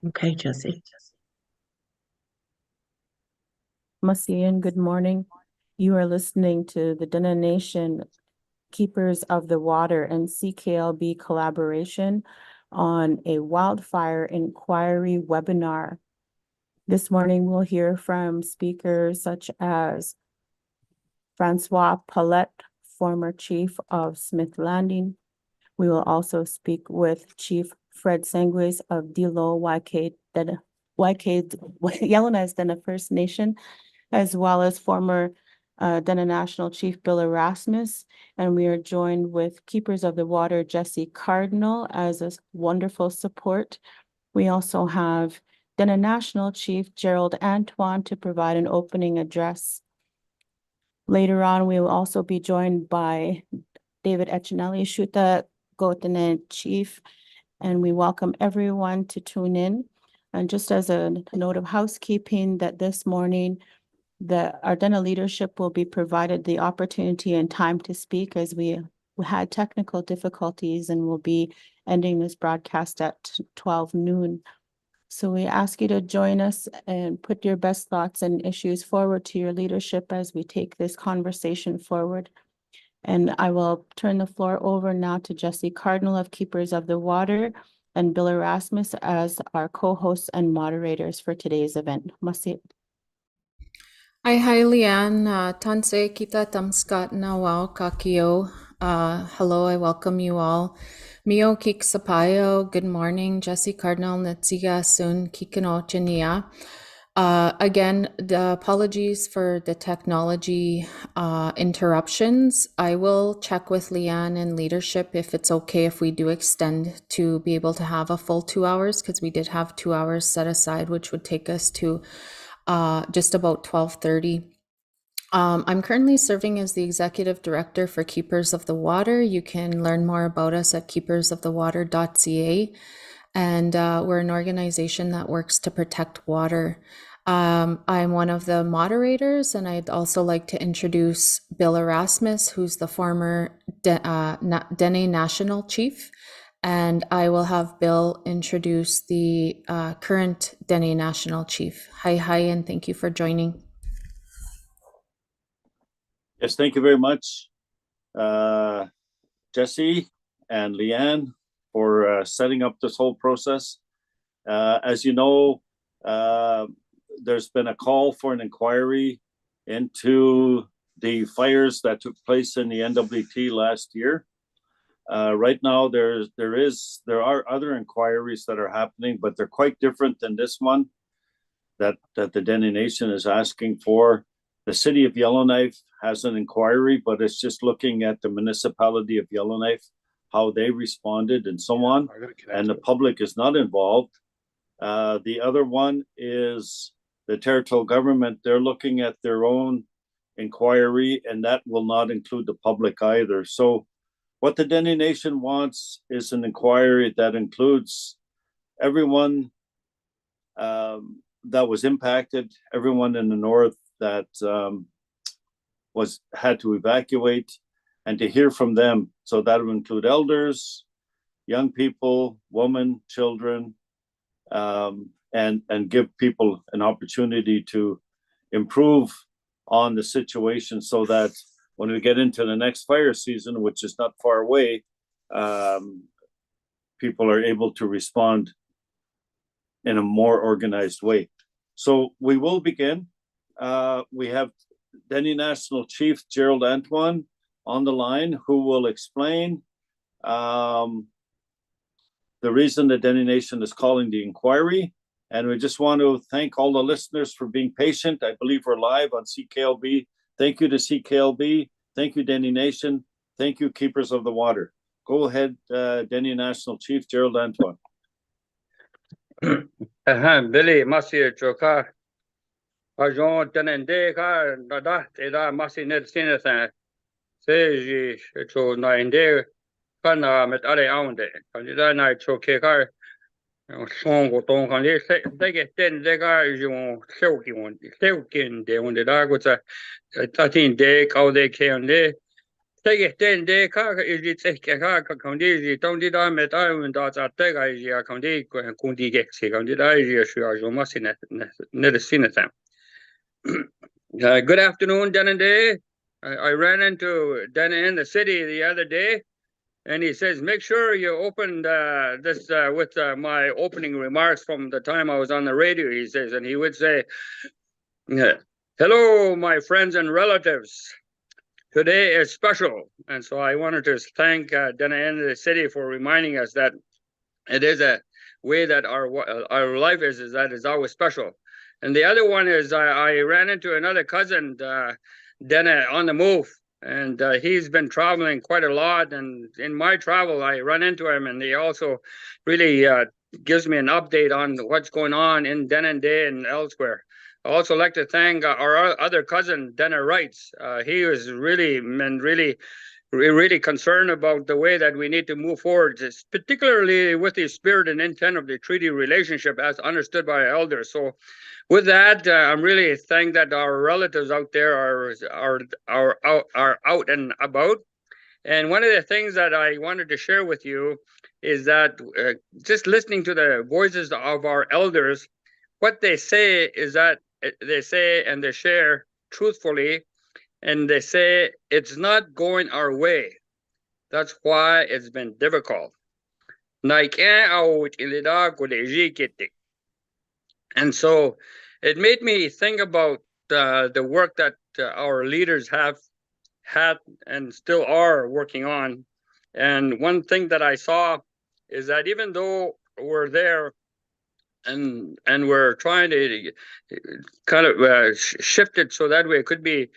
Okay, Jesse. Masian, good morning. You are listening to the Dene Nation Keepers of the Water and CKLB collaboration on a wildfire inquiry webinar. This morning, we'll hear from speakers such as Francois, Paulette, former chief of Smith Landing. We will also speak with Chief Fred Sangris of Ndilo, Yellowknife Dene First Nation, as well as former Dene National Chief Bill Erasmus. And we are joined with Keepers of the Water, Jesse Cardinal, as a wonderful support. We also have Dene National Chief Gerald Antoine to provide an opening address. Later on, we will also be joined by David Etchinelle, Shuta Dene Chief, and we welcome everyone to tune in. And just as a note of housekeeping, that this morning, our Dene leadership will be provided the opportunity and time to speak as we had technical difficulties and will be ending this broadcast at 12 noon. So we ask you to join us and put your best thoughts and issues forward to your leadership as we take this conversation forward. And I will turn the floor over now to Jesse Cardinal of Keepers of the Water and Bill Erasmus as our co-hosts and moderators for today's event. Masi. Hi, Leanne. Tanse kita tamskat nawal kakio. Hello, I welcome you all. Mio kik sapayo. Good morning, Jesse Cardinal Netsiga Sun Kikanochania. Again, the apologies for the technology interruptions. I will check with Leanne and leadership if it's okay if we do extend to be able to have a full 2 hours, because we did have 2 hours set aside, which would take us to just about 12:30. I'm currently serving as the Executive Director for Keepers of the Water. You can learn more about us at keepersofthewater.ca. And we're an organization that works to protect water. I'm one of the moderators, and I'd also like to introduce Bill Erasmus, who's the former Dene National Chief. And I will have Bill introduce the current Dene National Chief. Hi, and thank you for joining. Yes, thank you very much, Jesse and Leanne, for setting up this whole process. As you know, there's been a call for an inquiry into the fires that took place in the NWT last year. Right now, there are other inquiries that are happening, but they're quite different than this one that the Dene Nation is asking for. The city of Yellowknife has an inquiry, but it's just looking at the municipality of Yellowknife, how they responded and so on, and the public is not involved. The other one is the territorial government. They're looking at their own inquiry, and that will not include the public either. So what the Dene Nation wants is an inquiry that includes everyone that was impacted, everyone in the north that had to evacuate, and to hear from them. So that will include elders, young people, women, children, and give people an opportunity to improve on the situation, so that when we get into the next fire season, which is not far away, people are able to respond in a more organized way. So we will begin. We have Dene National Chief Gerald Antoine on the line, who will explain the reason the Dene Nation is calling the inquiry. And we just want to thank all the listeners for being patient. I believe we're live on CKLB. Thank you to CKLB. Thank you, Dene Nation. Thank you, Keepers of the Water. Go ahead, Dene National Chief Gerald Antoine. Billy, Masir Choka. Ajon Tenende ka nada teda Masir net sinethan. Seji cho na inde kana met ale aunde. Kandida na choke ka son go ton kan le dege ten dega jo seukin de onde da go ta tin de ka de ke onde Tege Dene ka iji tseke ka kondi ji tondi da meta da za tega ji kondi kundi geksi kondi da ji shu jo masine ne de sineta. Good afternoon, Dene. I ran into Dene in the city the other day, and he says, make sure you open this with my opening remarks from the time I was on the radio, he says, and he would say, hello, my friends and relatives. Today is special. And so I wanted to thank Dene in the city for reminding us that it is a way that our life is that is always special. And the other one is I ran into another cousin, Dene, on the move, and he's been traveling quite a lot. And in my travel, I run into him, and he also really gives me an update on what's going on in Dene and elsewhere. I also like to thank our other cousin, Dene Wrights. He was really concerned about the way that we need to move forward, particularly with the spirit and intent of the treaty relationship as understood by our elders. So with that, I'm really thankful that our relatives out there are out and about. And one of the things that I wanted to share with you is that just listening to the voices of our elders, what they say is that they say and they share truthfully, and they say it's not going our way. That's why it's been difficult. And so it made me think about the work that our leaders have had and still are working on. And one thing that I saw is that even though we're there and we're trying to kind of shift it so that way it could be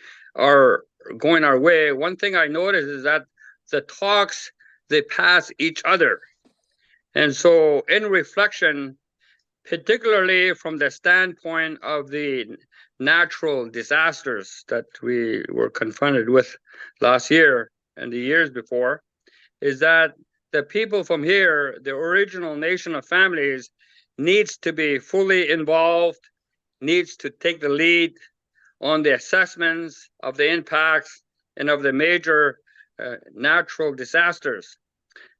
going our way, one thing I noticed is that the talks, they pass each other. And so in reflection, particularly from the standpoint of the natural disasters that we were confronted with last year and the years before, is that the people from here, the original nation of families, needs to be fully involved, needs to take the lead on the assessments of the impacts and of the major natural disasters.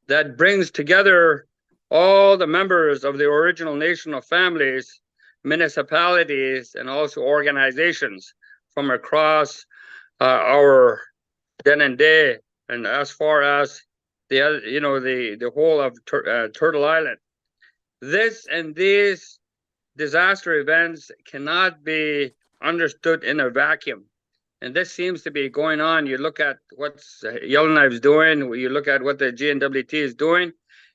That brings together all the members of the original nation of families, municipalities, and also organizations from across our Dene and as far as the whole of Turtle Island. This and these disaster events cannot be understood in a vacuum. And this seems to be going on. You look at what Yellowknife is doing, you look at what the GNWT is doing,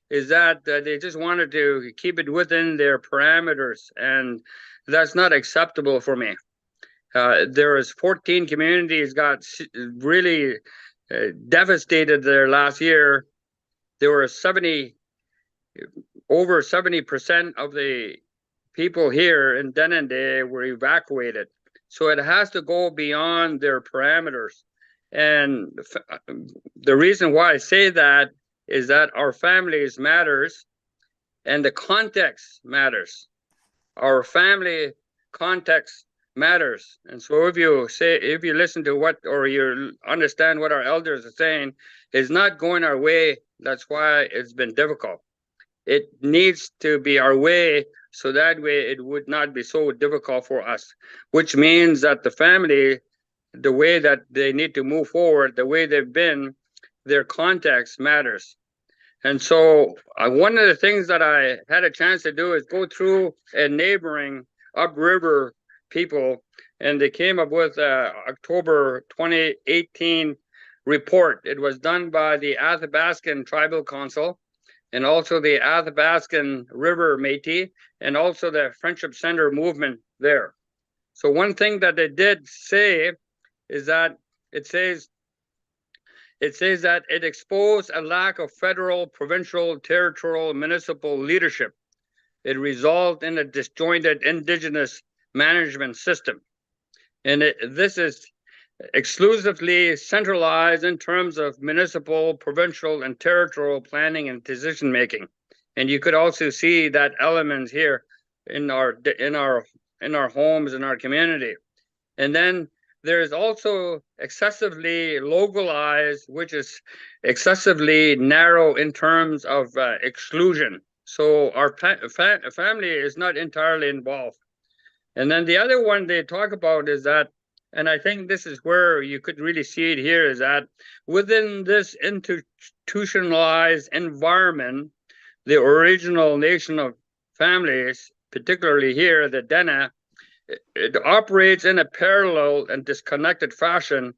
is that they just wanted to keep it within their parameters. And that's not acceptable for me. There was 14 communities got really devastated there last year. There were over 70% of the people here in Dene were evacuated. So it has to go beyond their parameters. And the reason why I say that is that our families matters and the context matters. Our family context matters. And so if you listen to what, or you understand what our elders are saying, is not going our way. That's why it's been difficult. It needs to be our way, so that way it would not be so difficult for us, which means that the family, the way that they need to move forward, the way they've been, their context matters. And so one of the things that I had a chance to do is go through a neighboring upriver people, and they came up with October 2018 report. It was done by the Athabascan Tribal Council, and also the Athabascan River Métis, and also the Friendship Center movement there. So one thing that they did say is that it says that it exposed a lack of federal, provincial, territorial, municipal leadership. It resulted in a disjointed indigenous management system. And this is exclusively centralized in terms of municipal, provincial, and territorial planning and decision making. And you could also see that element here in our homes, in our community. And then there is also excessively localized, which is excessively narrow in terms of exclusion. So our family is not entirely involved. And then the other one they talk about is that, and I think this is where you could really see it here, is that within this institutionalized environment, the original nation of families, particularly here, the Dene, it operates in a parallel and disconnected fashion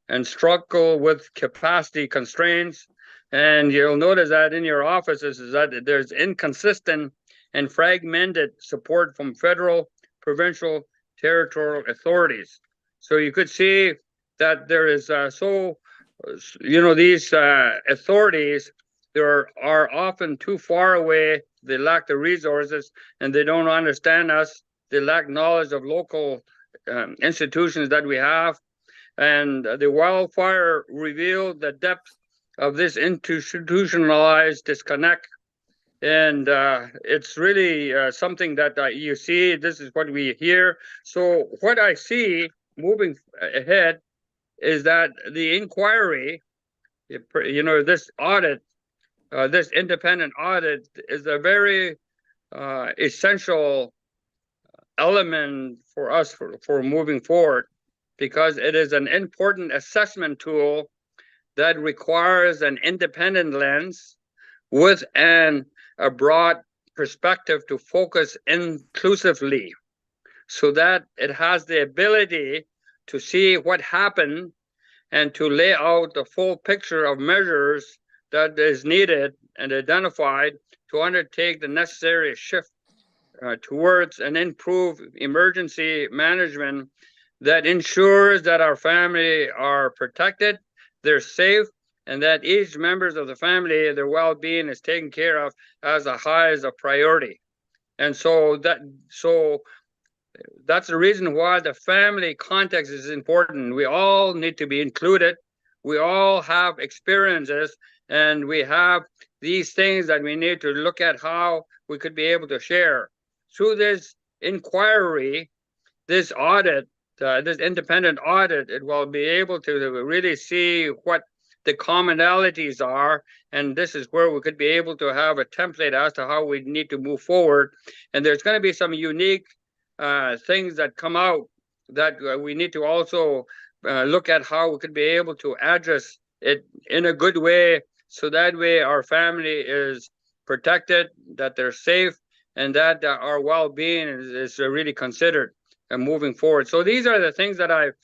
and struggle with capacity constraints. And you'll notice that in your offices is that there's inconsistent and fragmented support from federal, provincial, territorial authorities. So you could see that there is these authorities are often too far away. They lack the resources and they don't understand us. They lack knowledge of local institutions that we have. And the wildfire revealed the depth of this institutionalized disconnect. And it's really something that you see. This is what we hear. So what I see moving ahead is that the inquiry, this audit, this independent audit is a very essential element for us for moving forward, because it is an important assessment tool that requires an independent lens with a broad perspective to focus inclusively, so that it has the ability to see what happened and to lay out the full picture of measures that is needed and identified to undertake the necessary shift towards an improved emergency management that ensures that our family are protected, they're safe, and that each members of the family, their well-being is taken care of as a high as a priority. And so that's the reason why the family context is important. We all need to be included. We all have experiences, and we have these things that we need to look at how we could be able to share. Through this inquiry, this audit, this independent audit, it will be able to really see what the commonalities are, and this is where we could be able to have a template as to how we need to move forward. And there's going to be some unique things that come out that we need to also look at how we could be able to address it in a good way, so that way our family is protected, that they're safe, and that our well-being is really considered moving forward. So these are the things that I've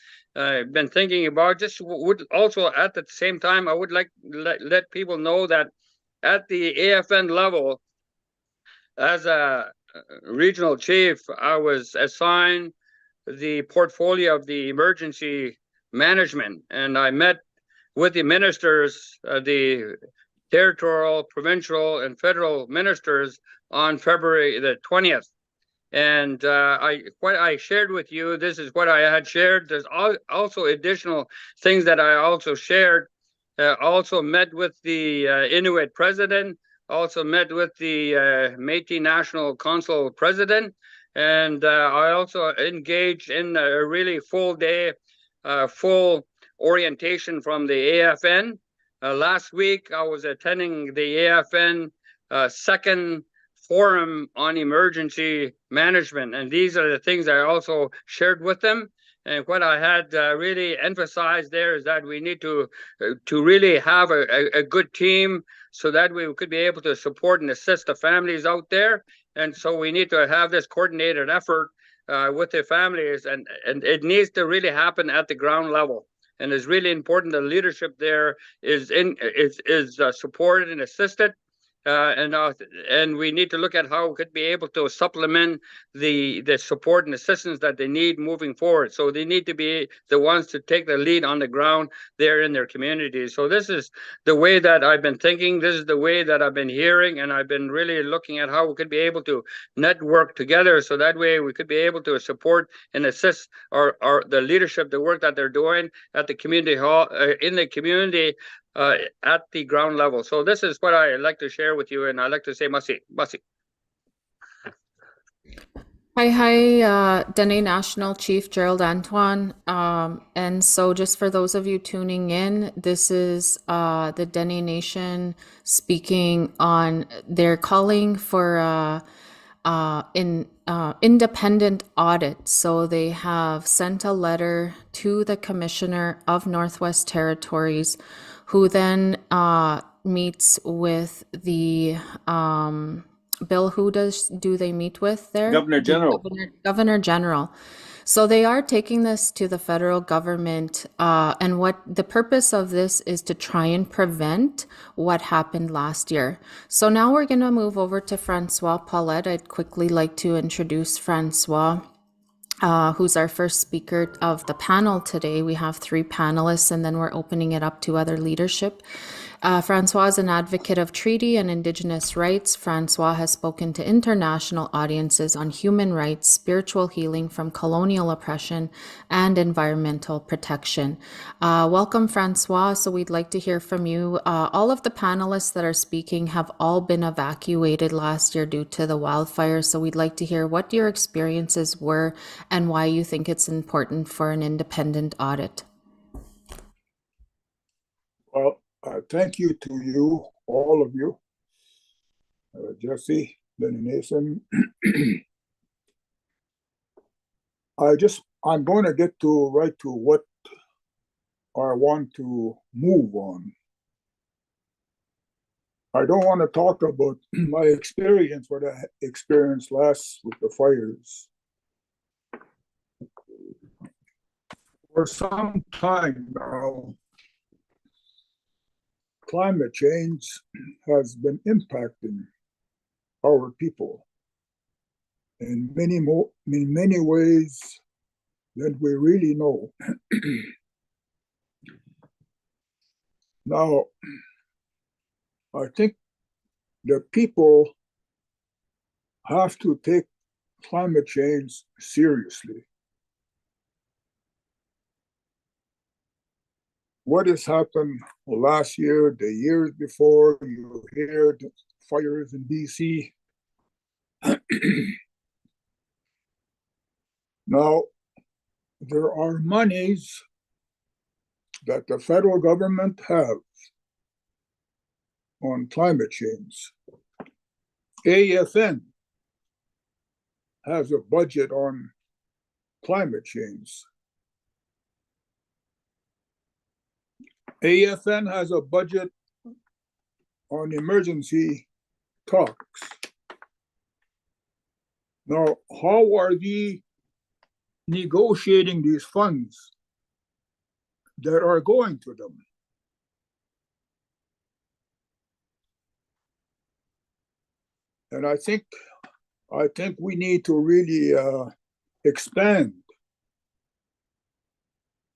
been thinking about. Just would also at the same time, I would like let people know that at the AFN level, as a regional chief, I was assigned the portfolio of the emergency management, and I met with the ministers, the territorial, provincial, and federal ministers on February the 20th. And what I shared with you, this is what I had shared. There's also additional things that I also shared. Also met with the Inuit president, also met with the Métis National Council president, and I also engaged in a really full day, full orientation from the AFN. Last week, I was attending the AFN second forum on emergency management, and these are the things I also shared with them. And what I had really emphasized there is that we need to really have a good team, so that we could be able to support and assist the families out there. And so we need to have this coordinated effort with the families, and it needs to really happen at the ground level. And it's really important the leadership there is supported and assisted. And we need to look at how we could be able to supplement the support and assistance that they need moving forward. So they need to be the ones to take the lead on the ground there in their communities. So this is the way that I've been thinking. This is the way that I've been hearing, and I've been really looking at how we could be able to network together, so that way we could be able to support and assist the leadership, the work that they're doing at the community hall, in the community, at the ground level. So this is what I like to share with you, and I like to say masi. Hi, Dene National Chief Gerald Antoine. And so just for those of you tuning in, this is the Dene Nation speaking on their calling for independent audit. So they have sent a letter to the Commissioner of Northwest Territories, who then meets with the Bill, who do they meet with there? Governor General. Governor General. So they are taking this to the federal government, and what the purpose of this is to try and prevent what happened last year. So now we're going to move over to Francois. Paulette, I'd quickly like to introduce Francois, who's our first speaker of the panel today. We have 3 panelists, and then we're opening it up to other leadership. Francois is an advocate of treaty and Indigenous rights. Francois has spoken to international audiences on human rights, spiritual healing from colonial oppression, and environmental protection. Welcome, Francois. So we'd like to hear from you. All of the panelists that are speaking have all been evacuated last year due to the wildfires. So we'd like to hear what your experiences were and why you think it's important for an independent audit. Well, thank you to you, all of you, Jesse, Dene Nation. I'm going to get right to what I want to move on. I don't want to talk about my experience, what I experienced last with the fires. For some time now, climate change has been impacting our people in many ways than we really know. Now, I think the people have to take climate change seriously. What has happened last year, the years before, you hear the fires in BC. Now, there are monies that the federal government has on climate change. AFN has a budget on climate change. AFN has a budget on emergency talks. Now, how are they negotiating these funds that are going to them? And I think we need to really expand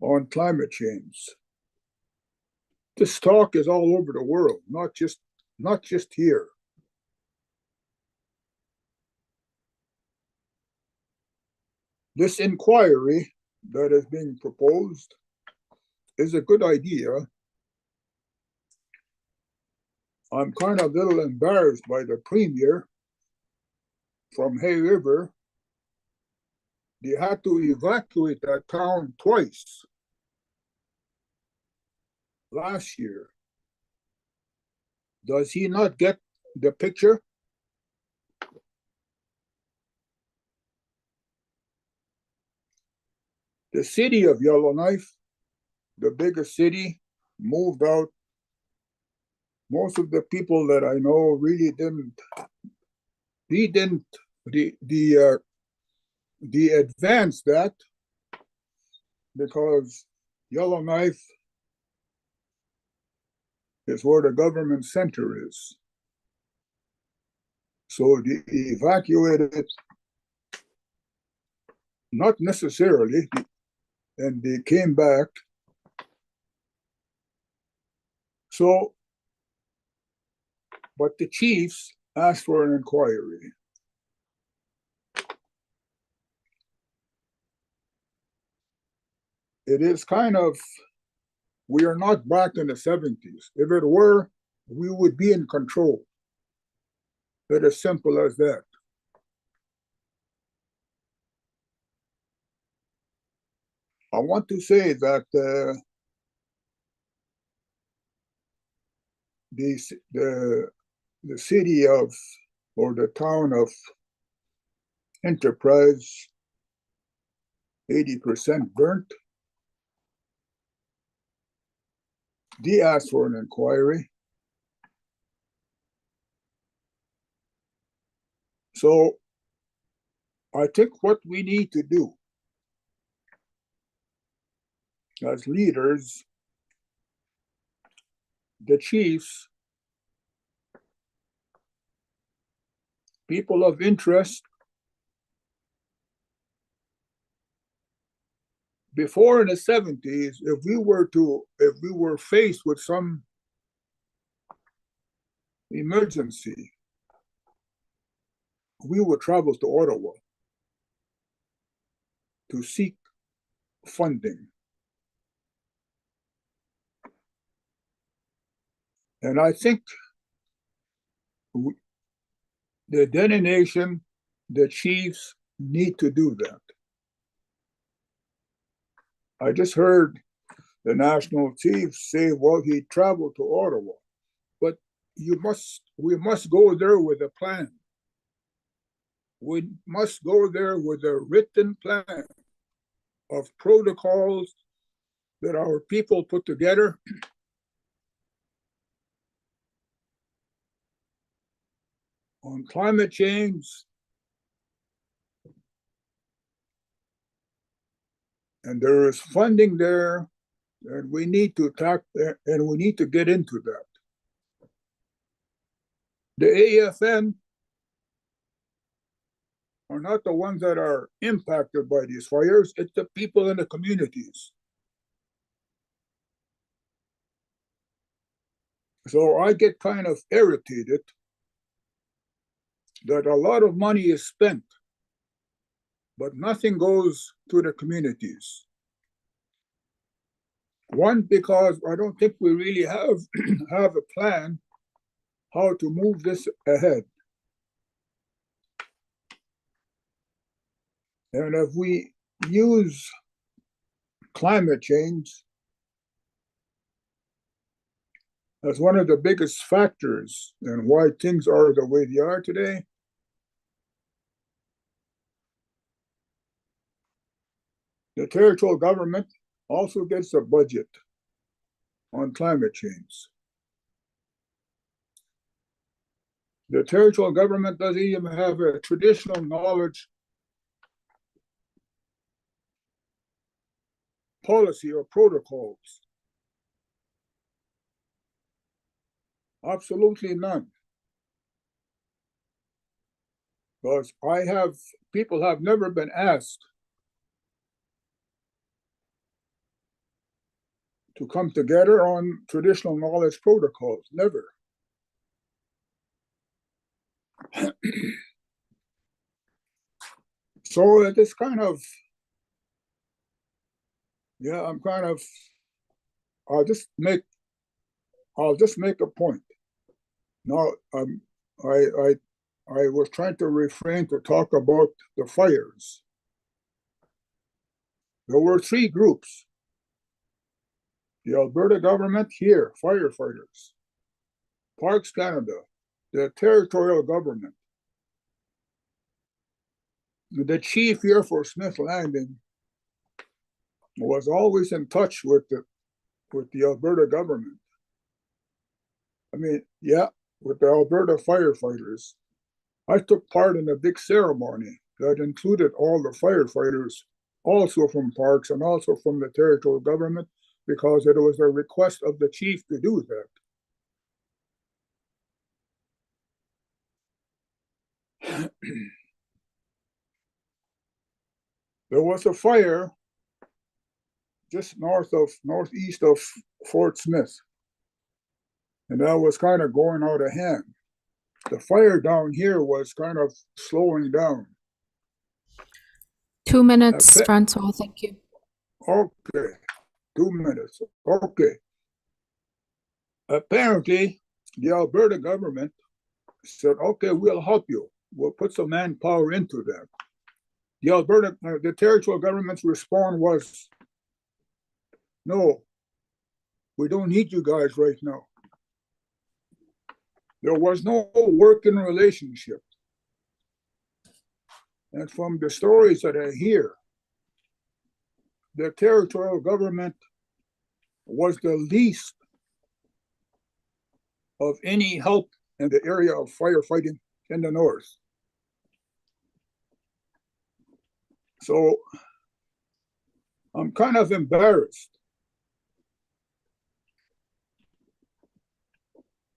on climate change. This talk is all over the world, not just here. This inquiry that is being proposed is a good idea. I'm kind of a little embarrassed by the premier from Hay River. They had to evacuate that town twice last year. Does he not get the picture? The city of Yellowknife, the biggest city, moved out. Most of the people that I know really didn't advance that, because Yellowknife is where the government center is. So they evacuated, not necessarily, and they came back. So, but the chiefs asked for an inquiry. It is kind of, we are not back in the 70s. If it were, we would be in control. It's as simple as that. I want to say that the city of, or the town of Enterprise, 80% burnt. They asked for an inquiry. So I think what we need to do as leaders, the chiefs, people of interest, before in the 70s, if we were faced with some emergency, we would travel to Ottawa to seek funding. And I think the Dene Nation, the chiefs, need to do that. I just heard the national chief say, well, he traveled to Ottawa, but we must go there with a plan. We must go there with a written plan of protocols that our people put together. On climate change, and there is funding there, and we need to attack that, and we need to get into that. The AFN are not the ones that are impacted by these fires, it's the people in the communities. So I get kind of irritated that a lot of money is spent, but nothing goes to the communities. One, because I don't think we really have a plan how to move this ahead. And if we use climate change as one of the biggest factors in why things are the way they are today, the territorial government also gets a budget on climate change. The territorial government doesn't even have a traditional knowledge policy or protocols. Absolutely none. Because people have never been asked to come together on traditional knowledge protocols, never. So it is kind of, yeah, I'll just make a point. Now, I was trying to refrain to talk about the fires. There were three groups. The Alberta government here, firefighters, Parks Canada, the territorial government, the chief here for Smith Landing was always in touch with the Alberta government. I mean, yeah, with the Alberta firefighters. I took part in a big ceremony that included all the firefighters, also from Parks and also from the territorial government, because it was a request of the chief to do that. There was a fire just northeast of Fort Smith, and that was kind of going out of hand. The fire down here was kind of slowing down. 2 minutes, Francois, thank you. Okay, 2 minutes. Okay. Apparently, the Alberta government said, okay, we'll help you. We'll put some manpower into that. The territorial government's response was, no, we don't need you guys right now. There was no working relationship. And from the stories that I hear, the territorial government was the least of any help in the area of firefighting in the north. So I'm kind of embarrassed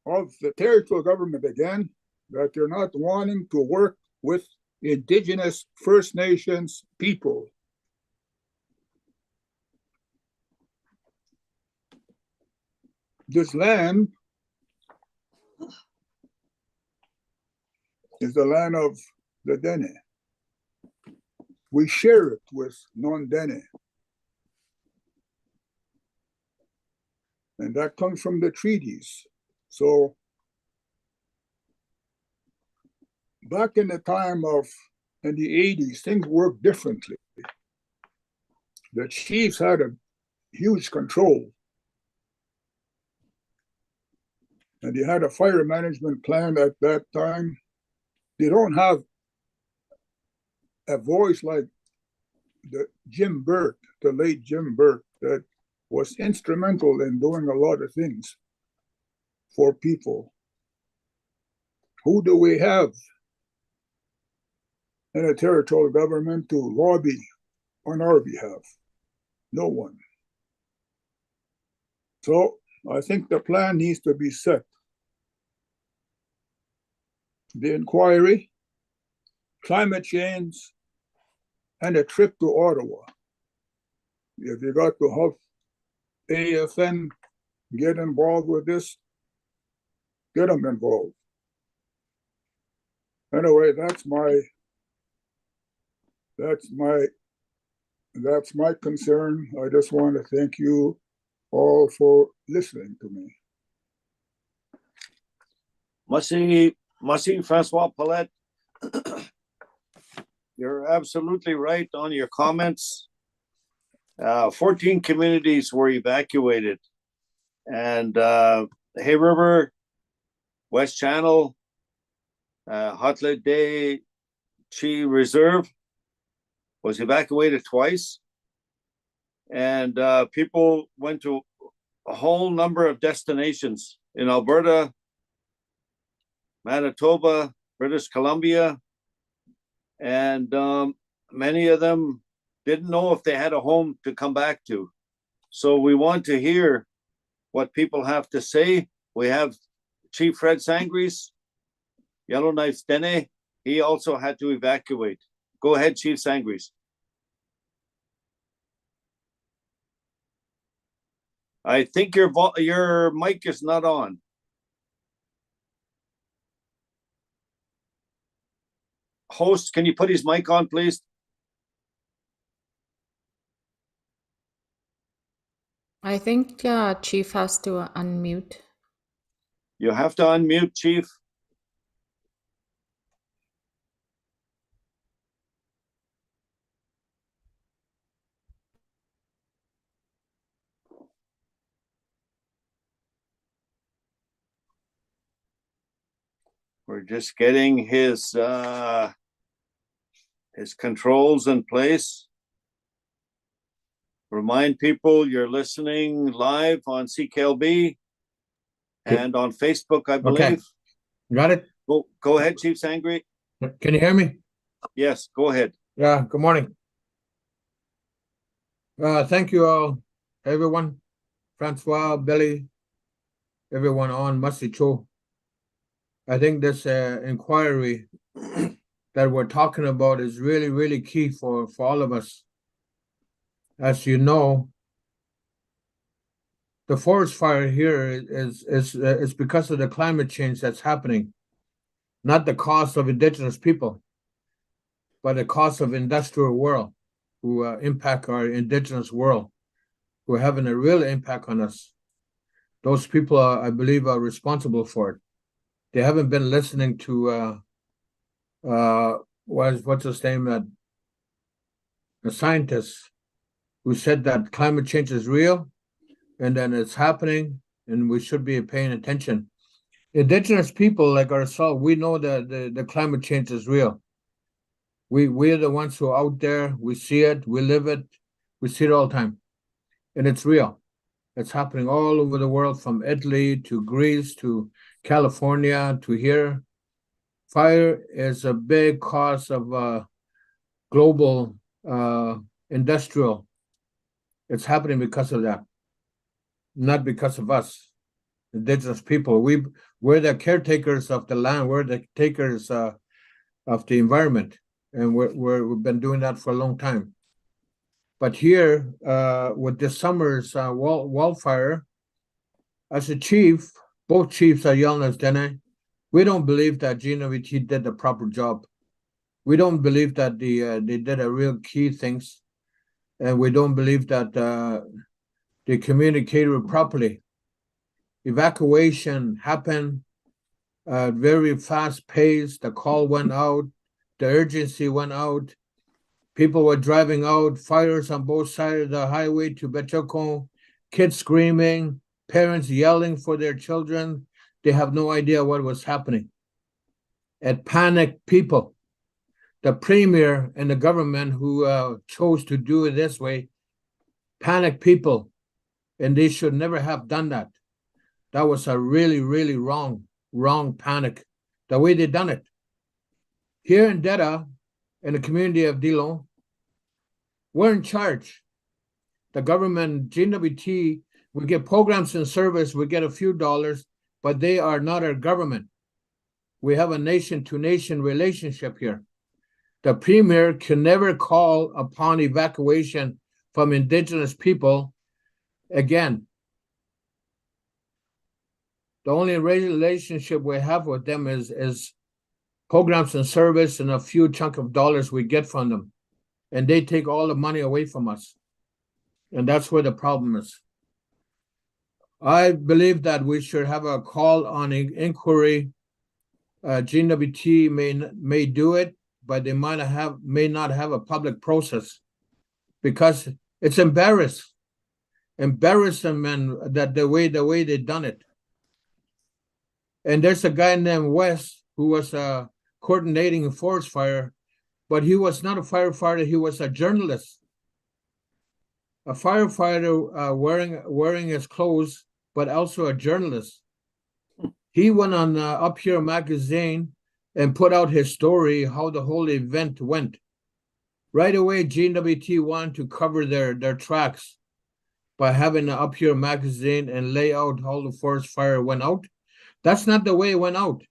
of the territorial government again, that they're not wanting to work with Indigenous First Nations people. This land is the land of the Dene. We share it with non-Dene. And that comes from the treaties. So back in the time in the 80s, things worked differently. The chiefs had a huge control. And they had a fire management plan at that time. They don't have a voice like Jim Burke, the late Jim Burke, that was instrumental in doing a lot of things for people. Who do we have in a territorial government to lobby on our behalf? No one. So I think the plan needs to be set. The inquiry, climate change, and a trip to Ottawa. If you got to help AFN get involved with this, get them involved. Anyway, that's my concern. I just want to thank you all for listening to me. Merci, Francois, Paulette. You're absolutely right on your comments. 14 communities were evacuated, and Hay River, West Channel, Hotlet Day Chi Reserve was evacuated twice, and people went to a whole number of destinations in Alberta, Manitoba, British Columbia, and many of them didn't know if they had a home to come back to. So we want to hear what people have to say. We have Chief Fred Sangris, Yellowknife's Dene. He also had to evacuate. Go ahead, Chief Sangris. I think your mic is not on. Host, can you put his mic on, please? I think Chief has to unmute. You have to unmute, Chief. We're just getting his controls in place. Remind people you're listening live on CKLB and on Facebook, I believe. Okay. Got it? Go ahead, Chief Sangri. Can you hear me? Yes, go ahead. Yeah, good morning. Thank you all, everyone. Francois, Billy, everyone on Masi Cho. I think this inquiry that we're talking about is really, really key for all of us. As you know, the forest fire here is because of the climate change that's happening, not the cause of indigenous people, but the cause of industrial world who impact our indigenous world, who are having a real impact on us. Those people, I believe, are responsible for it. They haven't been listening to what's his name, the scientists who said that climate change is real and then it's happening, and we should be paying attention. Indigenous people like ourselves, we know that the climate change is real. We're the ones who are out there, we see it, we live it, we see it all the time. And it's real. It's happening all over the world, from Italy to Greece to California to here. Fire is a big cause of global industrial. It's happening because of that, not because of us, indigenous people. We're the caretakers of the land. We're the takers of the environment, and we've been doing that for a long time. But here, with this summer's wildfire, as a chief, both chiefs are yelling at Dene. We don't believe that GNWT did the proper job. We don't believe that they did a real key things, and we don't believe that they communicated properly. Evacuation happened at very fast pace. The call went out, the urgency went out. People were driving out, fires on both sides of the highway to Betchoko, kids screaming, parents yelling for their children. They have no idea what was happening. It panicked people. The premier and the government who chose to do it this way panicked people, and they should never have done that. That was a really, really wrong panic, the way they done it. Here in Deda, in the community of Ndilo, we're in charge. The government, GWT, we get programs and service, we get a few dollars, but they are not our government. We have a nation-to-nation relationship here. The premier can never call upon evacuation from indigenous people again. The only relationship we have with them is programs and service and a few chunk of dollars we get from them. And they take all the money away from us. And that's where the problem is. I believe that we should have a call on inquiry. GWT may do it, but they may not have a public process, because it's embarrassment that the way they done it. And there's a guy named West who was coordinating a forest fire, but he was not a firefighter, he was a journalist. A firefighter wearing his clothes, but also a journalist. He went on Up Here magazine and put out his story, how the whole event went. Right away, GWT wanted to cover their tracks by having an Up Here magazine and lay out how the forest fire went out. That's not the way it went out.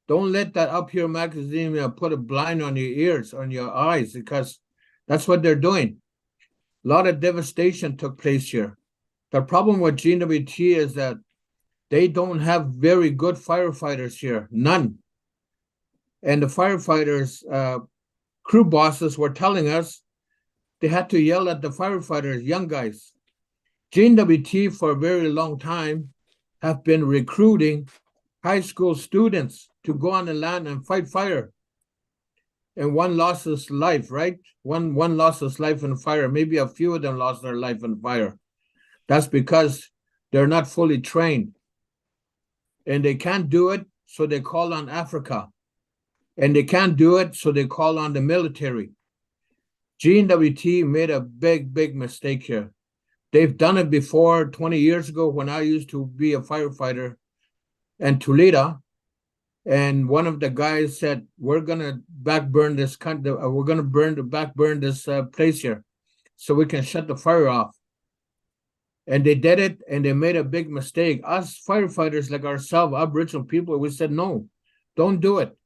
Don't let that Up Here magazine put a blind on your ears, on your eyes, because that's what they're doing. A lot of devastation took place here. The problem with GWT is that they don't have very good firefighters here, none. And the firefighters, crew bosses were telling us they had to yell at the firefighters, young guys. GWT for a very long time have been recruiting high school students to go on the land and fight fire. And one lost his life, right? One lost his life in fire. Maybe a few of them lost their life in fire. That's because they're not fully trained. And they can't do it, so they call on Africa. And they can't do it, so they call on the military. GWT made a big mistake here. They've done it before 20 years ago when I used to be a firefighter in Tulita. And one of the guys said, we're going to backburn this country. We're going to backburn this place here so we can shut the fire off. And they did it, and they made a big mistake. Us firefighters like ourselves, Aboriginal people, we said, no, don't do it.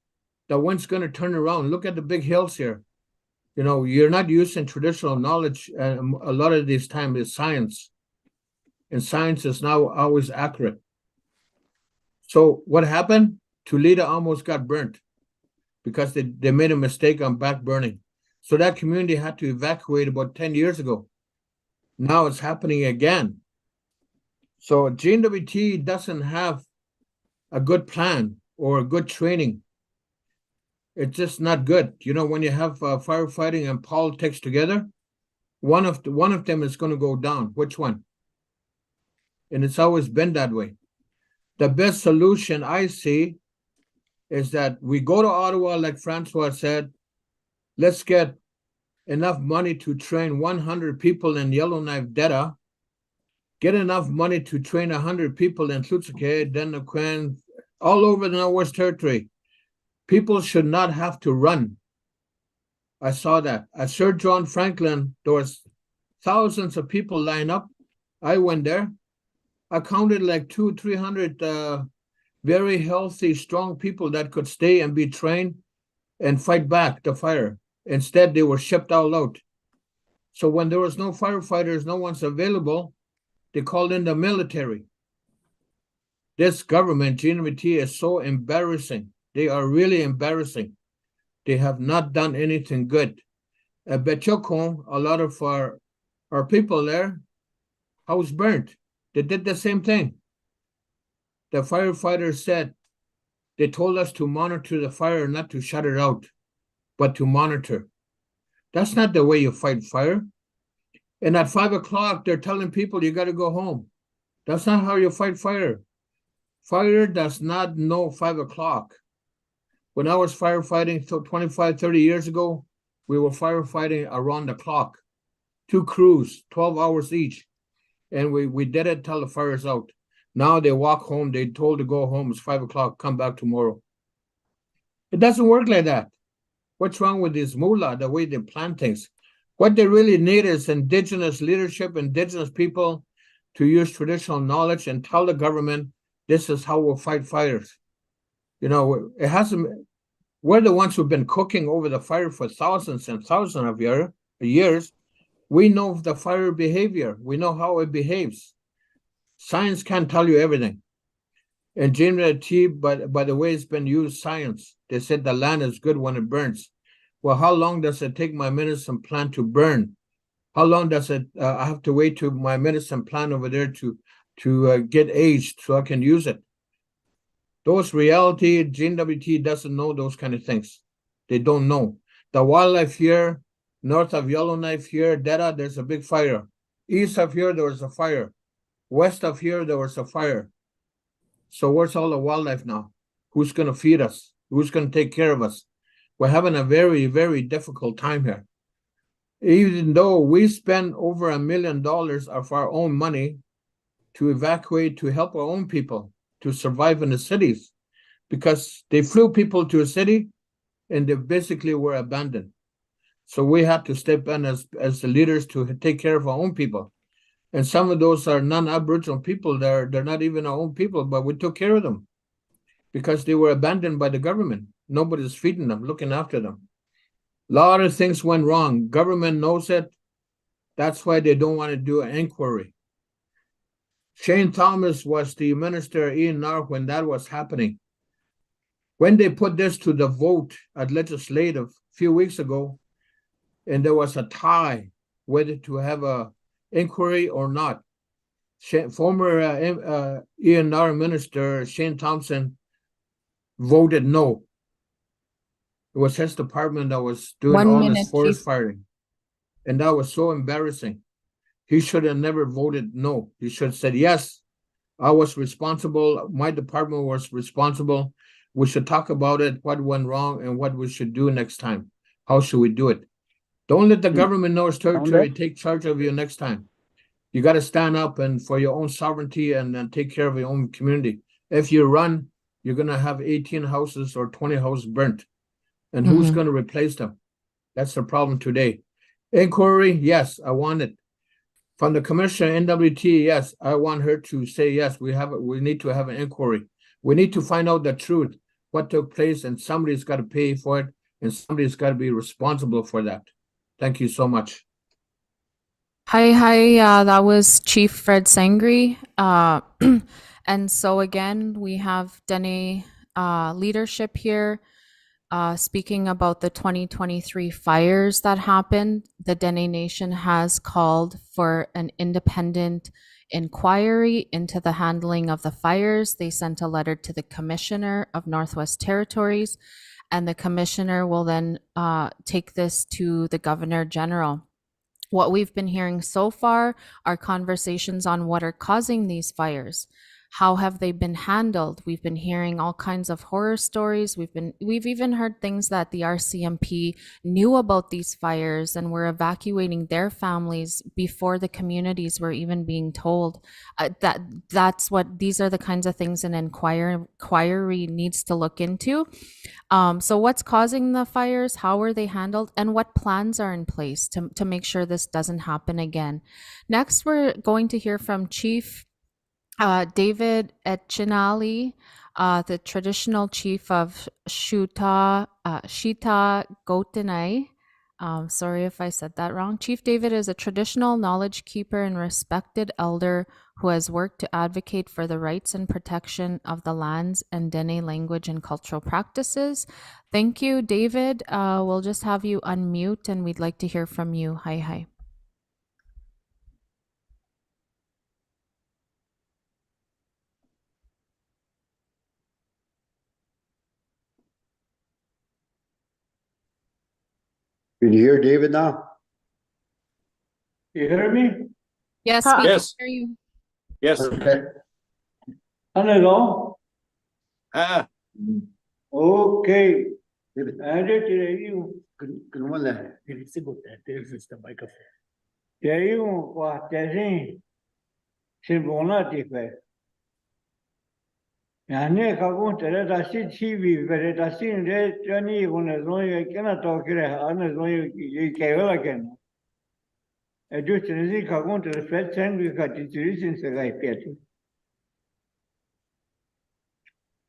The wind's going to turn around. Look at the big hills here. You know, you're not using traditional knowledge. A lot of these times is science. And science is now always accurate. So what happened? Tulita almost got burnt because they made a mistake on back burning. So that community had to evacuate about 10 years ago. Now it's happening again. So GWT doesn't have a good plan or a good training. It's just not good. You know, when you have firefighting and politics together, one of them is going to go down. Which one? and it's always been that way. The best solution I see is that we go to Ottawa, like Francois said, let's get enough money to train 100 people in Yellowknife Data, get enough money to train 100 people in Tlutsuke, Dene, all over the Northwest Territory. People should not have to run. I saw that. At Sir John Franklin, there was thousands of people line up. I went there. I counted like 200-300 very healthy, strong people that could stay and be trained and fight back the fire. Instead, they were shipped all out. So when there was no firefighters, no one's available, they called in the military. This government, GNVT, is so embarrassing. They are really embarrassing. They have not done anything good. At Betchoko, a lot of our people there, house burnt. They did the same thing. The firefighters said, they told us to monitor the fire, not to shut it out, but to monitor. That's not the way you fight fire. And at 5 o'clock, they're telling people you got to go home. That's not how you fight fire. Fire does not know 5 o'clock. When I was firefighting 25, 30 years ago, we were firefighting around the clock. 2 crews, 12 hours each. And we did it till the fire's out. Now they walk home, they're told to go home, it's 5 o'clock, come back tomorrow. It doesn't work like that. What's wrong with this moolah, the way they plan things? What they really need is indigenous leadership, indigenous people to use traditional knowledge and tell the government, this is how we'll fight fires. You know, it hasn't, we're the ones who've been cooking over the fire for thousands and thousands of years. We know the fire behavior. We know how it behaves. Science can't tell you everything. And GNVT, by the way it's been used, science. They said the land is good when it burns. Well, how long does it take my medicine plant to burn? How long does it, I have to wait to my medicine plant over there to get aged so I can use it? Those reality, GNWT doesn't know those kind of things. They don't know. The wildlife here, north of Yellowknife here, Data, there's a big fire. East of here, there was a fire. West of here, there was a fire. So where's all the wildlife now? Who's going to feed us? Who's going to take care of us? We're having a very, very difficult time here. Even though we spend over $1 million of our own money to evacuate, to help our own people to survive in the cities, because they flew people to a city and they basically were abandoned. So we had to step in as the leaders to take care of our own people. And some of those are non-Aboriginal people. They're not even our own people, but we took care of them because they were abandoned by the government. Nobody's feeding them, looking after them. A lot of things went wrong. Government knows it. That's why they don't want to do an inquiry. Shane Thomas was the minister in NAR when that was happening. When they put this to the vote at legislative a few weeks ago, and there was a tie whether to have a inquiry or not, former ENR minister Shane Thompson voted no. It was his department that was doing 1 all minute, this forest Chief. firing. And that was so embarrassing. He should have never voted no. He should have said, yes, I was responsible. My department was responsible. We should talk about it, what went wrong, and what we should do next time. How should we do it? Don't let the government know it's territory. Take charge of you next time. You got to stand up and for your own sovereignty and take care of your own community. If you run, you're going to have 18 houses or 20 houses burnt. And who's going to replace them? That's the problem today. Inquiry, yes, I want it. From the commissioner, NWT, yes, I want her to say, yes, we need to have an inquiry. We need to find out the truth, what took place, and somebody's got to pay for it, and somebody's got to be responsible for that. Thank you so much. Hi, that was Chief Fred Sangris. And so again, we have Dene leadership here speaking about the 2023 fires that happened. The Dene Nation has called for an independent inquiry into the handling of the fires. They sent a letter to the Commissioner of Northwest Territories, and the Commissioner will then take this to the Governor General. What we've been hearing so far are conversations on what are causing these fires. How have they been handled? We've been hearing all kinds of horror stories. We've even heard things that the RCMP knew about these fires and were evacuating their families before the communities were even being told. These are the kinds of things an inquiry needs to look into. So what's causing the fires? How are they handled? And what plans are in place to make sure this doesn't happen again? Next, we're going to hear from Chief David Etchinelle, the traditional chief of Shuta, Gotenai. Sorry if I said that wrong. Chief David is a traditional knowledge keeper and respected elder who has worked to advocate for the rights and protection of the lands and Dene language and cultural practices. Thank you, David. We'll just have you unmute and we'd like to hear from you. Hi. Can you hear David now? You hear me? Yes, Hi. we can Yes. hear you. Yes. Okay. Hello. Ah, Okay. David, I did you. can one there? Teyu wa tesin. Simbona tipe. Yani kagun tere dasi TV vere dasi re jani gune zoye kena tokire ane zoye kegala ken. Edu tere kagun tere fet sangri ka titirisin se gai pieti.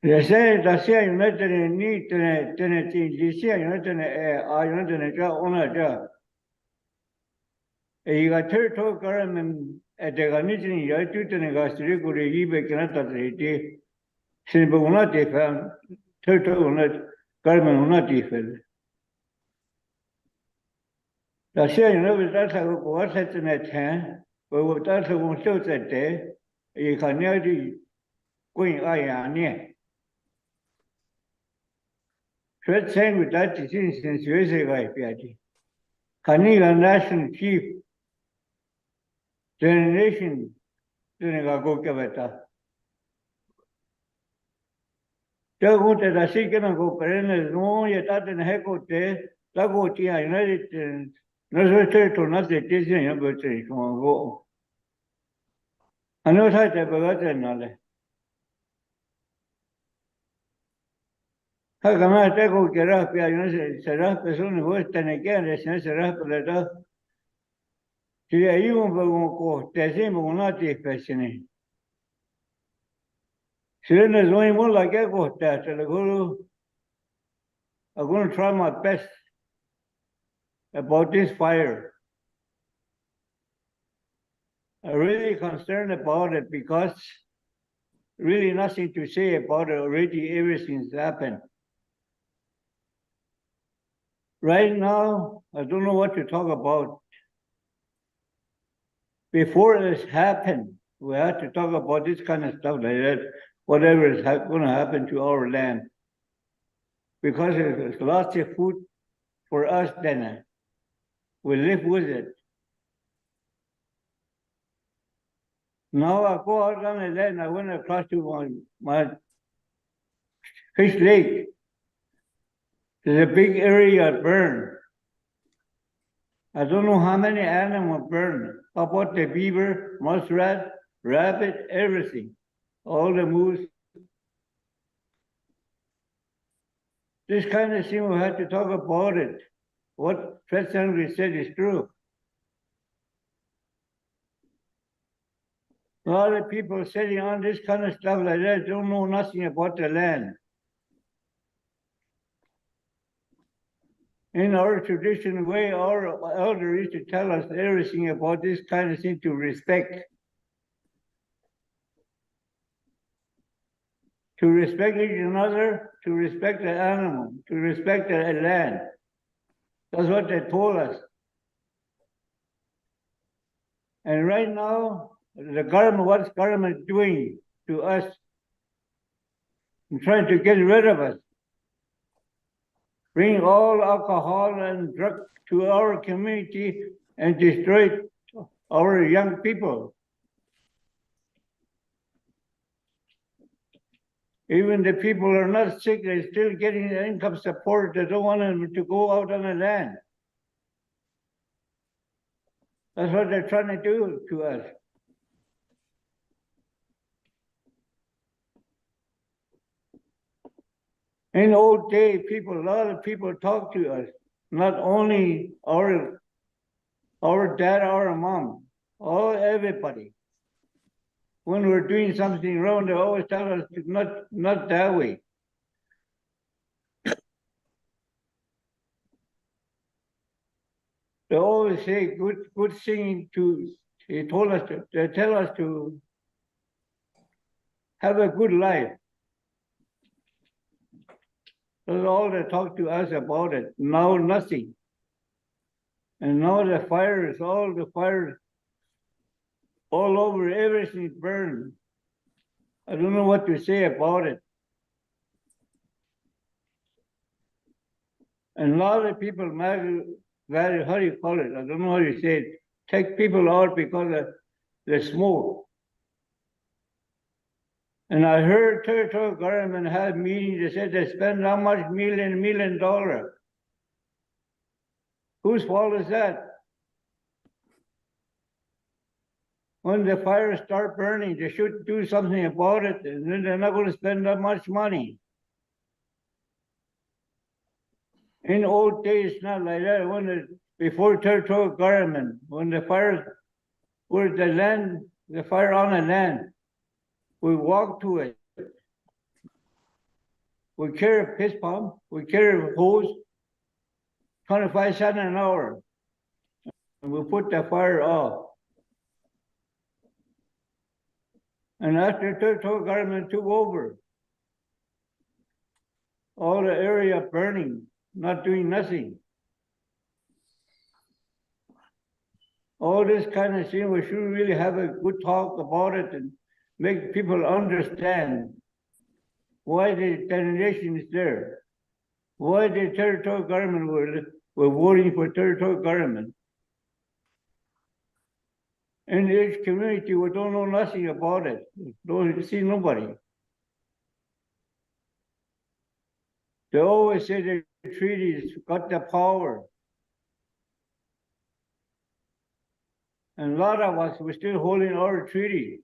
Rese dasi ayune tere ni tere ti disi ayune tere ayune tere ja ona ja. Ega tere to karamen edegani tini ya tu tere gastri kure ibe kena tatriti. Sin una tifa, turtle una garment una tifa. La sia you know that I go what set in that hand, but what that I won't show that day, you can nearly going near. First saying with that is since you is a guy, Piati. Cardinal National Chief, Dene Nation, Dene go Cavetta. Jagunte da sikena go perenne no yeta den hekote da go tia united no so to not the decision ya go te go ano sa te bagate nale ha kama te go kera pia será persona go tene que será peleta si hay un go te simo una te pesene si ne zoe mo la que go te le go I'm going to try my best about this fire. I'm really concerned about it because really nothing to say about it. Already everything's happened. Right now, I don't know what to talk about. Before this happened, we had to talk about this kind of stuff like that, whatever is going to happen to our land. Because it's lots of food for us then. We live with it. Now I go out on the land, I went across to my fish lake. There's a big area burned. I don't know how many animals burned. How about the beaver, muskrat, rabbit, everything. All the moose. This kind of thing we have to talk about it. What Fred Sangris said is true. A lot of people sitting on this kind of stuff like that don't know nothing about the land. In our traditional way, our elders used to tell us everything about this kind of thing to respect. To respect each another, to respect the animal, to respect the land. That's what they told us. And right now, the government, what's government doing to us? And trying to get rid of us. Bring all alcohol and drug to our community and destroyed our young people. Even the people who are not sick, they're still getting the income support. They don't want them to go out on the land. That's what they're trying to do to us. In old day, a lot of people talk to us, not only our dad, our mom, everybody. When we're doing something wrong, they always tell us not that way. They always say good singing they tell us to have a good life. That's all they talk to us about it. Now nothing. And now the fires, all over, everything burned. I don't know what to say about it. And a lot of people very, how do you call it? I don't know how you say it. Take people out because of the smoke. And I heard territorial government had meetings. They said they spend how much million dollars. Whose fault is that? When the fires start burning, they should do something about it, and then they're not going to spend that much money. In old days, not like that. Before territorial government, when the fires were the fire on the land, we walk to it. We carry a piss pump, we carry a hose, 25 cents an hour, and we put the fire off. And after territorial government took over, all the area burning, not doing nothing. All this kind of thing, we should really have a good talk about it and make people understand why the Dene Nation is there, why the territorial government were voting for territorial government. In each community, we don't know nothing about it. Don't see nobody. They always say the treaties got the power. And a lot of us, we're still holding our treaty.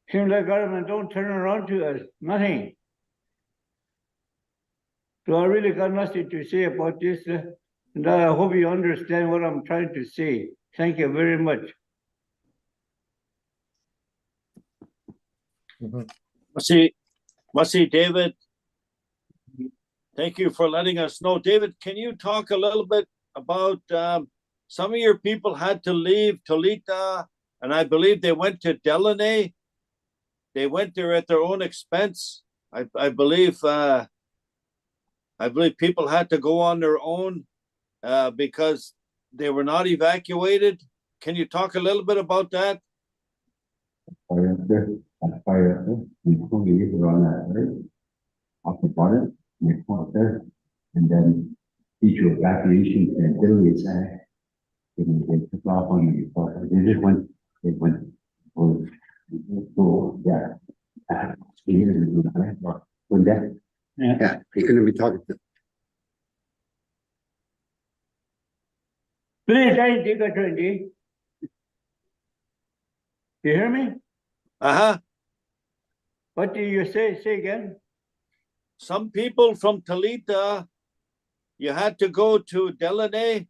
Seems like government don't turn around to us, nothing. So I really got nothing to say about this. And I hope you understand what I'm trying to say. Thank you very much. Must see, David. Thank you for letting us know. David, can you talk a little bit about some of your people had to leave Tulita, and I believe they went to Dene. They went there at their own expense. I believe people had to go on their own because they were not evacuated. Can you talk a little bit about that? And then issue evacuation and delays. They took off on me. They just went. So yeah. When that. Yeah, he couldn't be talking to. Please, I take a 20. You hear me? What do you say? Say again. Some people from Tulita, you had to go to Dene.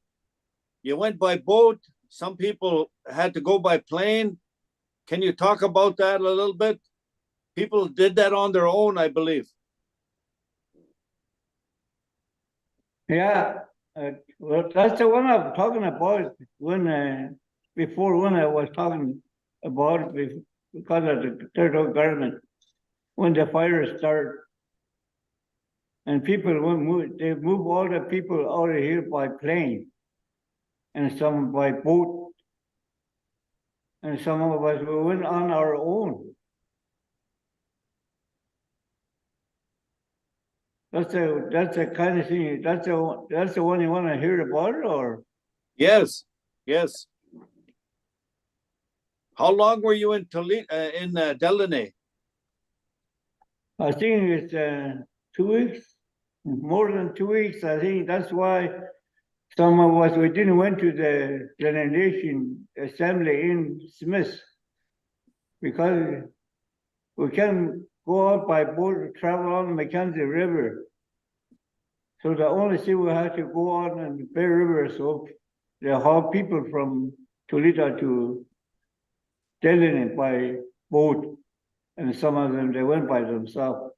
You went by boat. Some people had to go by plane. Can you talk about that a little bit? People did that on their own, I believe. Yeah, well, that's the one I'm talking about before when I was talking about it because of the territorial government, when the fires start. And people they move all the people out of here by plane, and some by boat, and some of us we went on our own. That's the kind of thing, that's the one you want to hear about, or? Yes, yes. How long were you in Tulita, in Dene? I think it's 2 weeks, more than 2 weeks. I think that's why some of us, we didn't went to the Dene Nation assembly in Smith, because we can't go out by boat, travel on the Mackenzie River. So the only thing we had to go on the Bear River, so they haul people from Tulita to Dene by boat, and some of them, they went by themselves.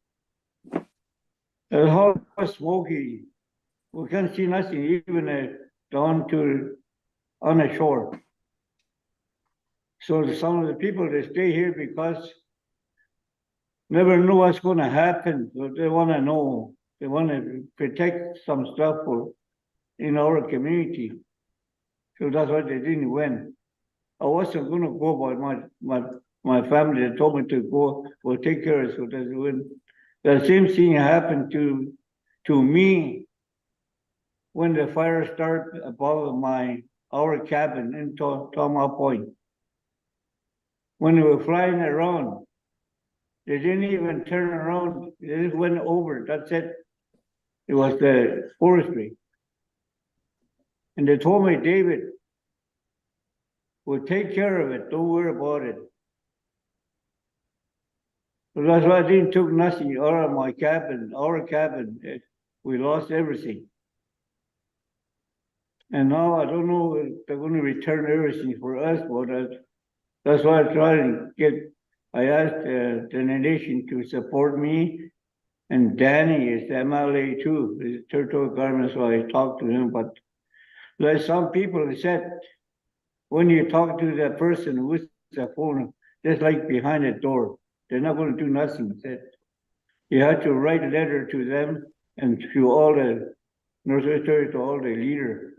The whole smoky. We can't see nothing, even down to on the shore. So some of the people, they stay here because never know what's going to happen. So they want to know. They want to protect some stuff in our community. So that's why they didn't win. I wasn't going to go, but my family, they told me to go. We'll take care of it. So they win. The same thing happened to me when the fire started above our cabin in Tomahawk Point. When we were flying around, they didn't even turn around. They just went over. That's it. It was the forestry. And they told me, David, we'll take care of it. Don't worry about it. So that's why I didn't took nothing out of my cabin, our cabin. We lost everything. And now I don't know if they're going to return everything for us, but that's why I asked the Nation to support me. And Danny is the MLA too, he's territorial government, so I talked to him. But like some people said, when you talk to that person with the phone, just like behind the door, they're not going to do nothing. Said you have to write a letter to them and to all the Northwest Territory, to all the leaders.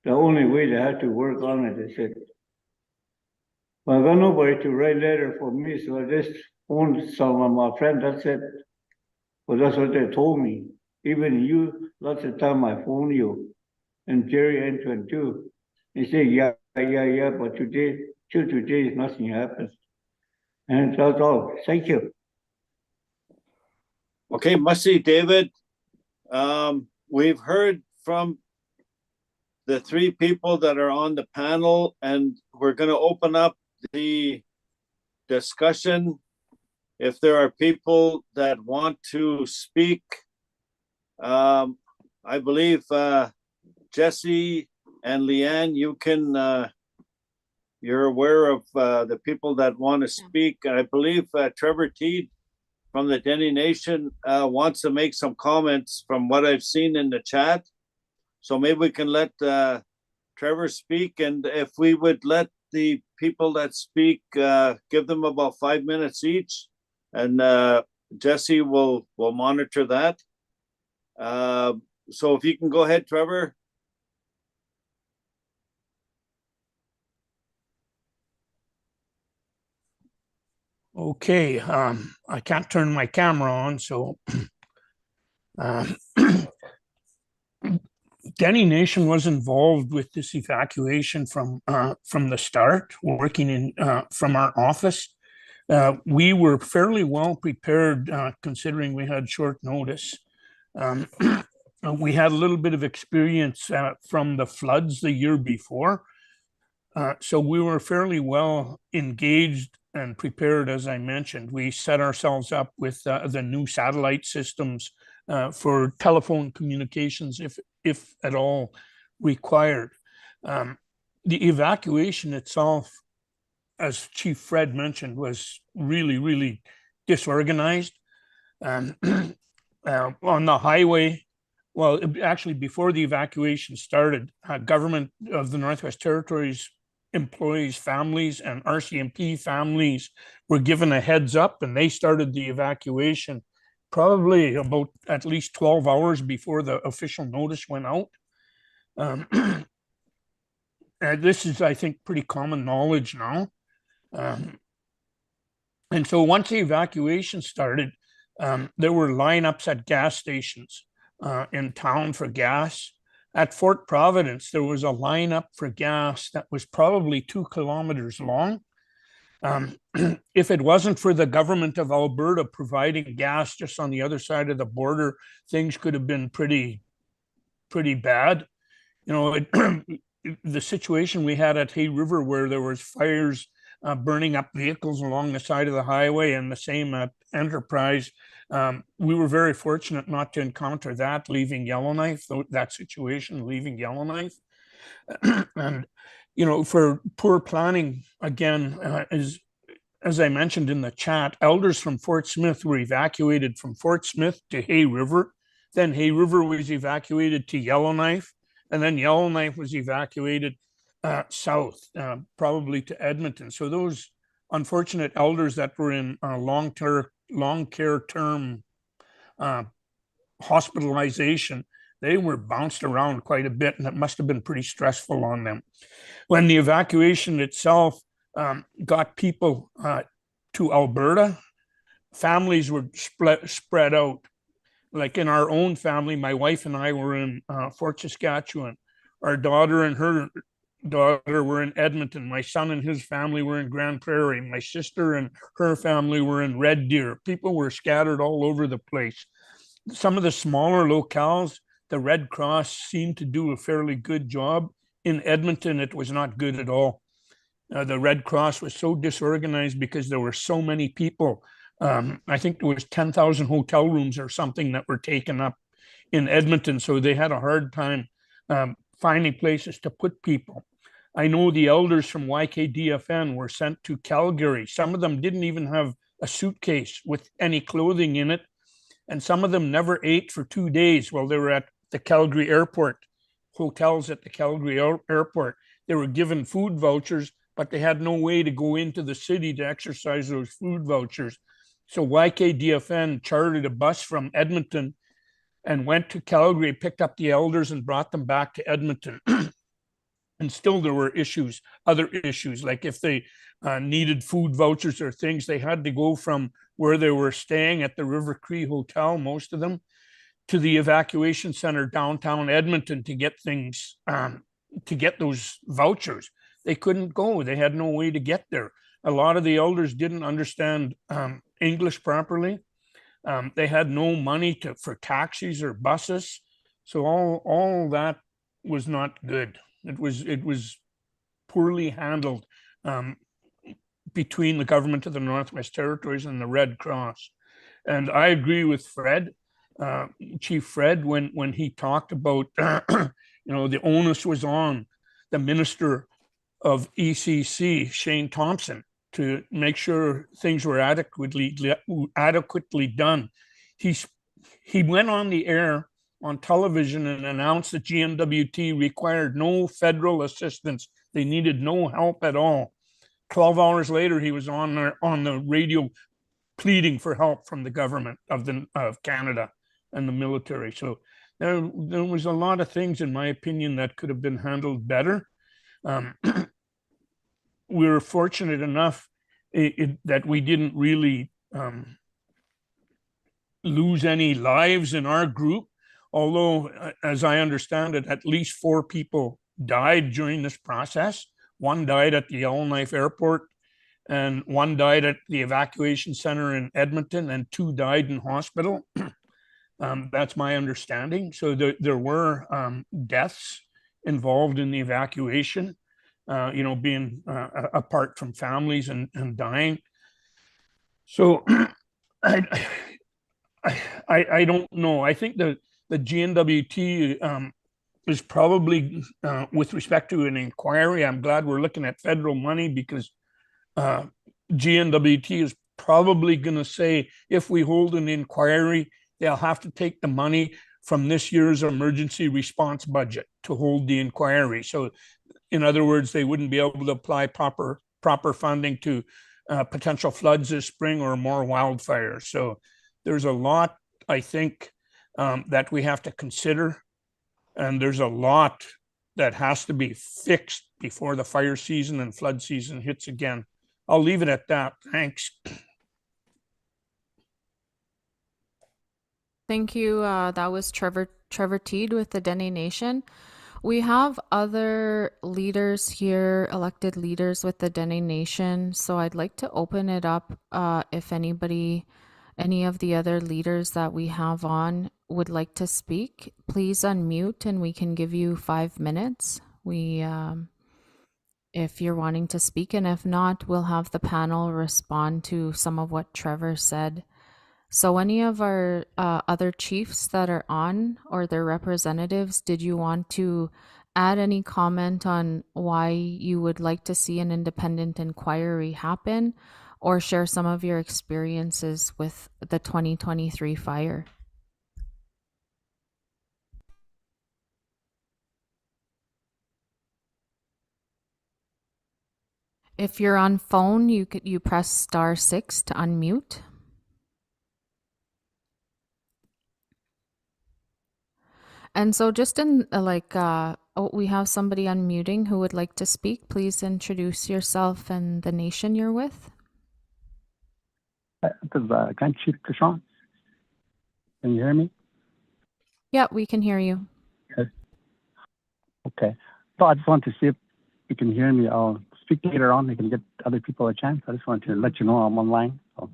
The only way they have to work on it, they said. Well, I got nobody to write a letter for me, so I just phoned some of my friends, that's it. Well, that's what they told me. Even you, lots of time I phone you, and Jerry Antoine too. They say, yeah, but till today, nothing happens. And that's all. Thank you. Okay, Mussy, David. We've heard from the three people that are on the panel, and we're going to open up the discussion. If there are people that want to speak, I believe Jesse and Leanne, you're aware of the people that want to speak. I believe Trevor Teed from the Dene Nation wants to make some comments from what I've seen in the chat. So maybe we can let Trevor speak, and if we would let the people that speak, give them about 5 minutes each, and Jesse will monitor that. So if you can go ahead, Trevor. Okay, I can't turn my camera on, so Dene Nation was involved with this evacuation from the start, working in from our office. We were fairly well prepared, considering we had short notice. We had a little bit of experience from the floods the year before, so we were fairly well engaged and prepared. As I mentioned, we set ourselves up with the new satellite systems for telephone communications, if at all required. The evacuation itself, as Chief Fred mentioned, was really disorganized. On the highway, well, actually before the evacuation started, government of the Northwest Territories employees' families and RCMP families were given a heads up, and they started the evacuation probably about at least 12 hours before the official notice went out. This is, I think, pretty common knowledge now. And so once the evacuation started, There were lineups at gas stations in town for gas. At Fort Providence, there was a lineup for gas that was probably 2 kilometers long. If it wasn't for the government of Alberta providing gas just on the other side of the border, things could have been pretty bad. You know, the situation we had at Hay River, where there was fires burning up vehicles along the side of the highway, and the same at Enterprise. We were very fortunate not to encounter that leaving Yellowknife, that situation leaving Yellowknife. And, you know, for poor planning, again, as I mentioned in the chat, elders from Fort Smith were evacuated from Fort Smith to Hay River. Then Hay River was evacuated to Yellowknife, and then Yellowknife was evacuated south, probably to Edmonton. So those unfortunate elders that were in long care term hospitalization, they were bounced around quite a bit, and it must have been pretty stressful on them. When the evacuation itself got people to Alberta, families were spread out. Like in our own family, my wife and I were in Fort Saskatchewan. Our daughter and her daughter were in Edmonton. My son and his family were in Grand Prairie. My sister and her family were in Red Deer. People were scattered all over the place. Some of the smaller locales, the Red Cross seemed to do a fairly good job. In Edmonton, it was not good at all. The Red Cross was so disorganized because there were so many people. I think there was 10,000 hotel rooms or something that were taken up in Edmonton. So they had a hard time finding places to put people. I know the elders from YKDFN were sent to Calgary. Some of them didn't even have a suitcase with any clothing in it. And some of them never ate for 2 days while they were at the Calgary airport, hotels at the Calgary airport. They were given food vouchers, but they had no way to go into the city to exercise those food vouchers. So YKDFN chartered a bus from Edmonton and went to Calgary, picked up the elders and brought them back to Edmonton. And still there were issues, other issues, like if they needed food vouchers or things, they had to go from where they were staying at the River Cree Hotel, most of them, to the evacuation center downtown Edmonton to get things, to get those vouchers. They couldn't go. They had no way to get there. A lot of the elders didn't understand English properly. They had no money for taxis or buses. So all that was not good. It was poorly handled between the government of the Northwest Territories and the Red Cross. And I agree with Fred, Chief Fred, when he talked about, you know, the onus was on the Minister of ECC, Shane Thompson, to make sure things were adequately done. He went on the air on television and announced that GNWT required no federal assistance. They needed no help at all. 12 hours later, he was on the radio pleading for help from the government of Canada and the military. So there was a lot of things, in my opinion, that could have been handled better. We were fortunate enough that we didn't really lose any lives in our group, although, as I understand it, at least 4 people died during this process. 1 died at the Yellowknife airport, and 1 died at the evacuation center in Edmonton, and 2 died in hospital. That's my understanding. So there were deaths involved in the evacuation, you know, being apart from families and dying. So I don't know. I think the GNWT is probably, with respect to an inquiry, I'm glad we're looking at federal money, because GNWT is probably going to say, if we hold an inquiry, they'll have to take the money from this year's emergency response budget to hold the inquiry. So in other words, they wouldn't be able to apply proper funding to potential floods this spring or more wildfires. So there's a lot, I think, that we have to consider. And there's a lot that has to be fixed before the fire season and flood season hits again. I'll leave it at that. Thanks. Thank you. That was Trevor Teed with the Dene Nation. We have other leaders here, elected leaders with the Dene Nation. So I'd like to open it up if any of the other leaders that we have on would like to speak. Please unmute and we can give you 5 minutes. If you're wanting to speak, and if not, we'll have the panel respond to some of what Trevor said. So any of our other chiefs that are on or their representatives, did you want to add any comment on why you would like to see an independent inquiry happen, or share some of your experiences with the 2023 fire? If you're on phone, you press *6 to unmute. And so just in we have somebody unmuting who would like to speak. Please introduce yourself and the nation you're with. This is Grand Chief Kashan. Can you hear me? Yeah, we can hear you. Okay. So I just want to see if you can hear me. I'll speak later on. I can get other people a chance. I just want to let you know I'm online. So.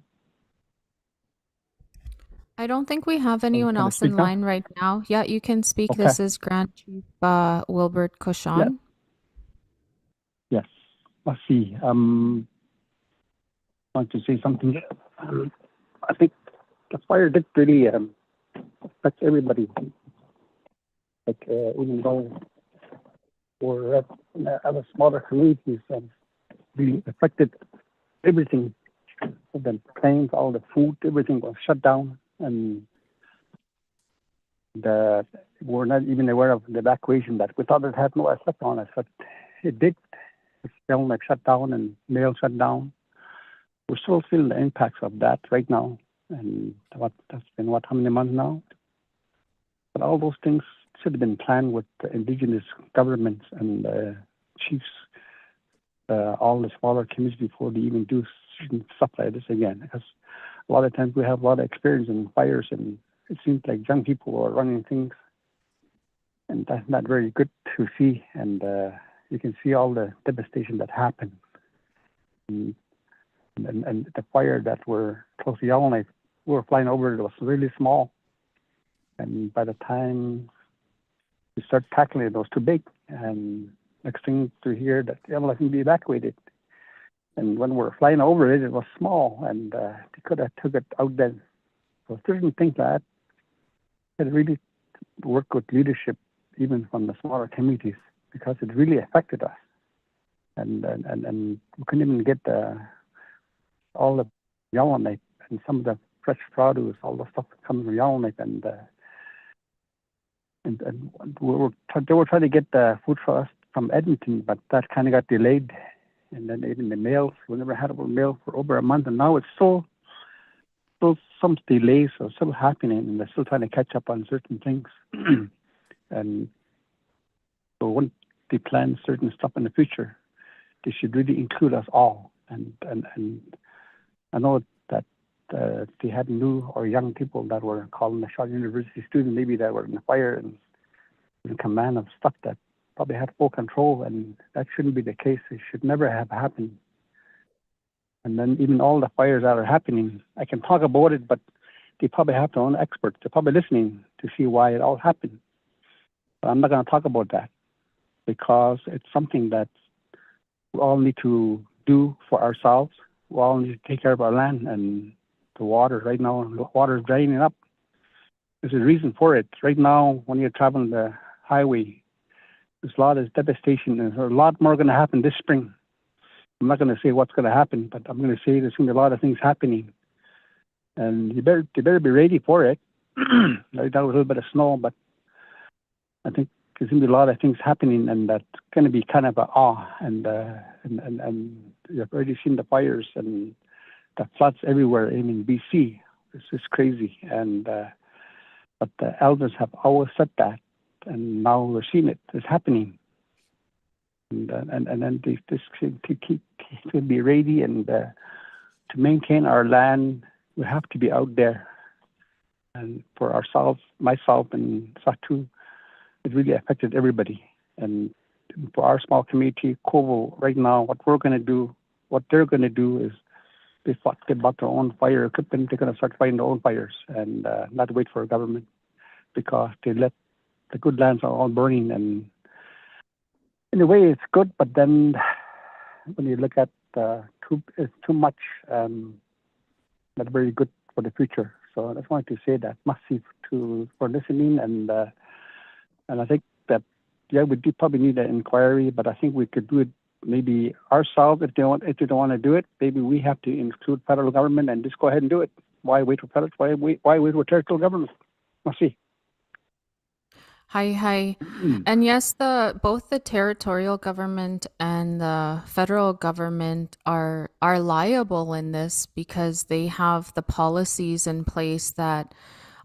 I don't think we have anyone else in line right now. Yeah, you can speak. Okay. This is Grand Chief Wilbert Kashan. Yeah. Yes. Let's see. I want to say something. I think the fire did really affect everybody. Like even though we're at other smaller communities, really affected everything. The planes, all the food, everything was shut down, and we're not even aware of the evacuation. That we thought it had no effect on us, but it did. It's still like shut down and mail shut down. We're still feeling the impacts of that right now, and that's been how many months now? But all those things should have been planned with the indigenous governments and chiefs, all the smaller communities before they even do stuff like this again. Because a lot of times we have a lot of experience in fires, and it seems like young people are running things, and that's not very good to see. And you can see all the devastation that happened. And the fire that were close to Yellowknife, we were flying over, it was really small. And by the time we start tackling it was too big. And next thing to hear that Yellowknife can be evacuated. And when we're flying over it, it was small, and they could have took it out then. So certain things like that, it really work with leadership, even from the smaller communities, because it really affected us. And we couldn't even get all the Yellowknife and some of the fresh produce, all the stuff coming from Yellowknife, and they were trying to get the food for us from Edmonton, but that kind of got delayed. And then even the mail, we never had a mail for over a month, and now it's still some delays are still happening, and they're still trying to catch up on certain things. And so when they plan certain stuff in the future, they should really include us all. And I know that they had new or young people that were calling the Shuta University students, maybe that were in the fire and in command of stuff that probably had full control, and that shouldn't be the case. It should never have happened. And then even all the fires that are happening, I can talk about it, but they probably have their own experts. They're probably listening to see why it all happened. But I'm not going to talk about that, because it's something that we all need to do for ourselves. We all need to take care of our land and the water. Right now, the water is draining up. There's a reason for it. Right now, when you're traveling the highway, there's a lot of devastation. There's a lot more going to happen this spring. I'm not going to say what's going to happen, but I'm going to say there's going to be a lot of things happening. And you better be ready for it. Right now, a little bit of snow, but I think there's going to be a lot of things happening, and that's going to be kind of an awe. And you've already seen the fires and the floods everywhere in BC. It's just crazy. And but the elders have always said that, and now we're seeing it. It's happening. And then this to be ready and to maintain our land, we have to be out there. And for ourselves, myself and Satu, it really affected everybody. And for our small community, Kovo, right now, what they're going to do is they bought their own fire equipment. They're going to start fighting their own fires and not wait for a government, because they let the good lands are all burning. And in a way, it's good, but then when you look at it's too much, not very good for the future. So I just wanted to say that massive for listening, and I think that we do probably need an inquiry, but I think we could do it maybe ourselves if they don't want to do it. Maybe we have to include federal government and just go ahead and do it. Why wait for federal? Why wait for territorial government? Merci. Hi. And yes, both the territorial government and the federal government are liable in this, because they have the policies in place that,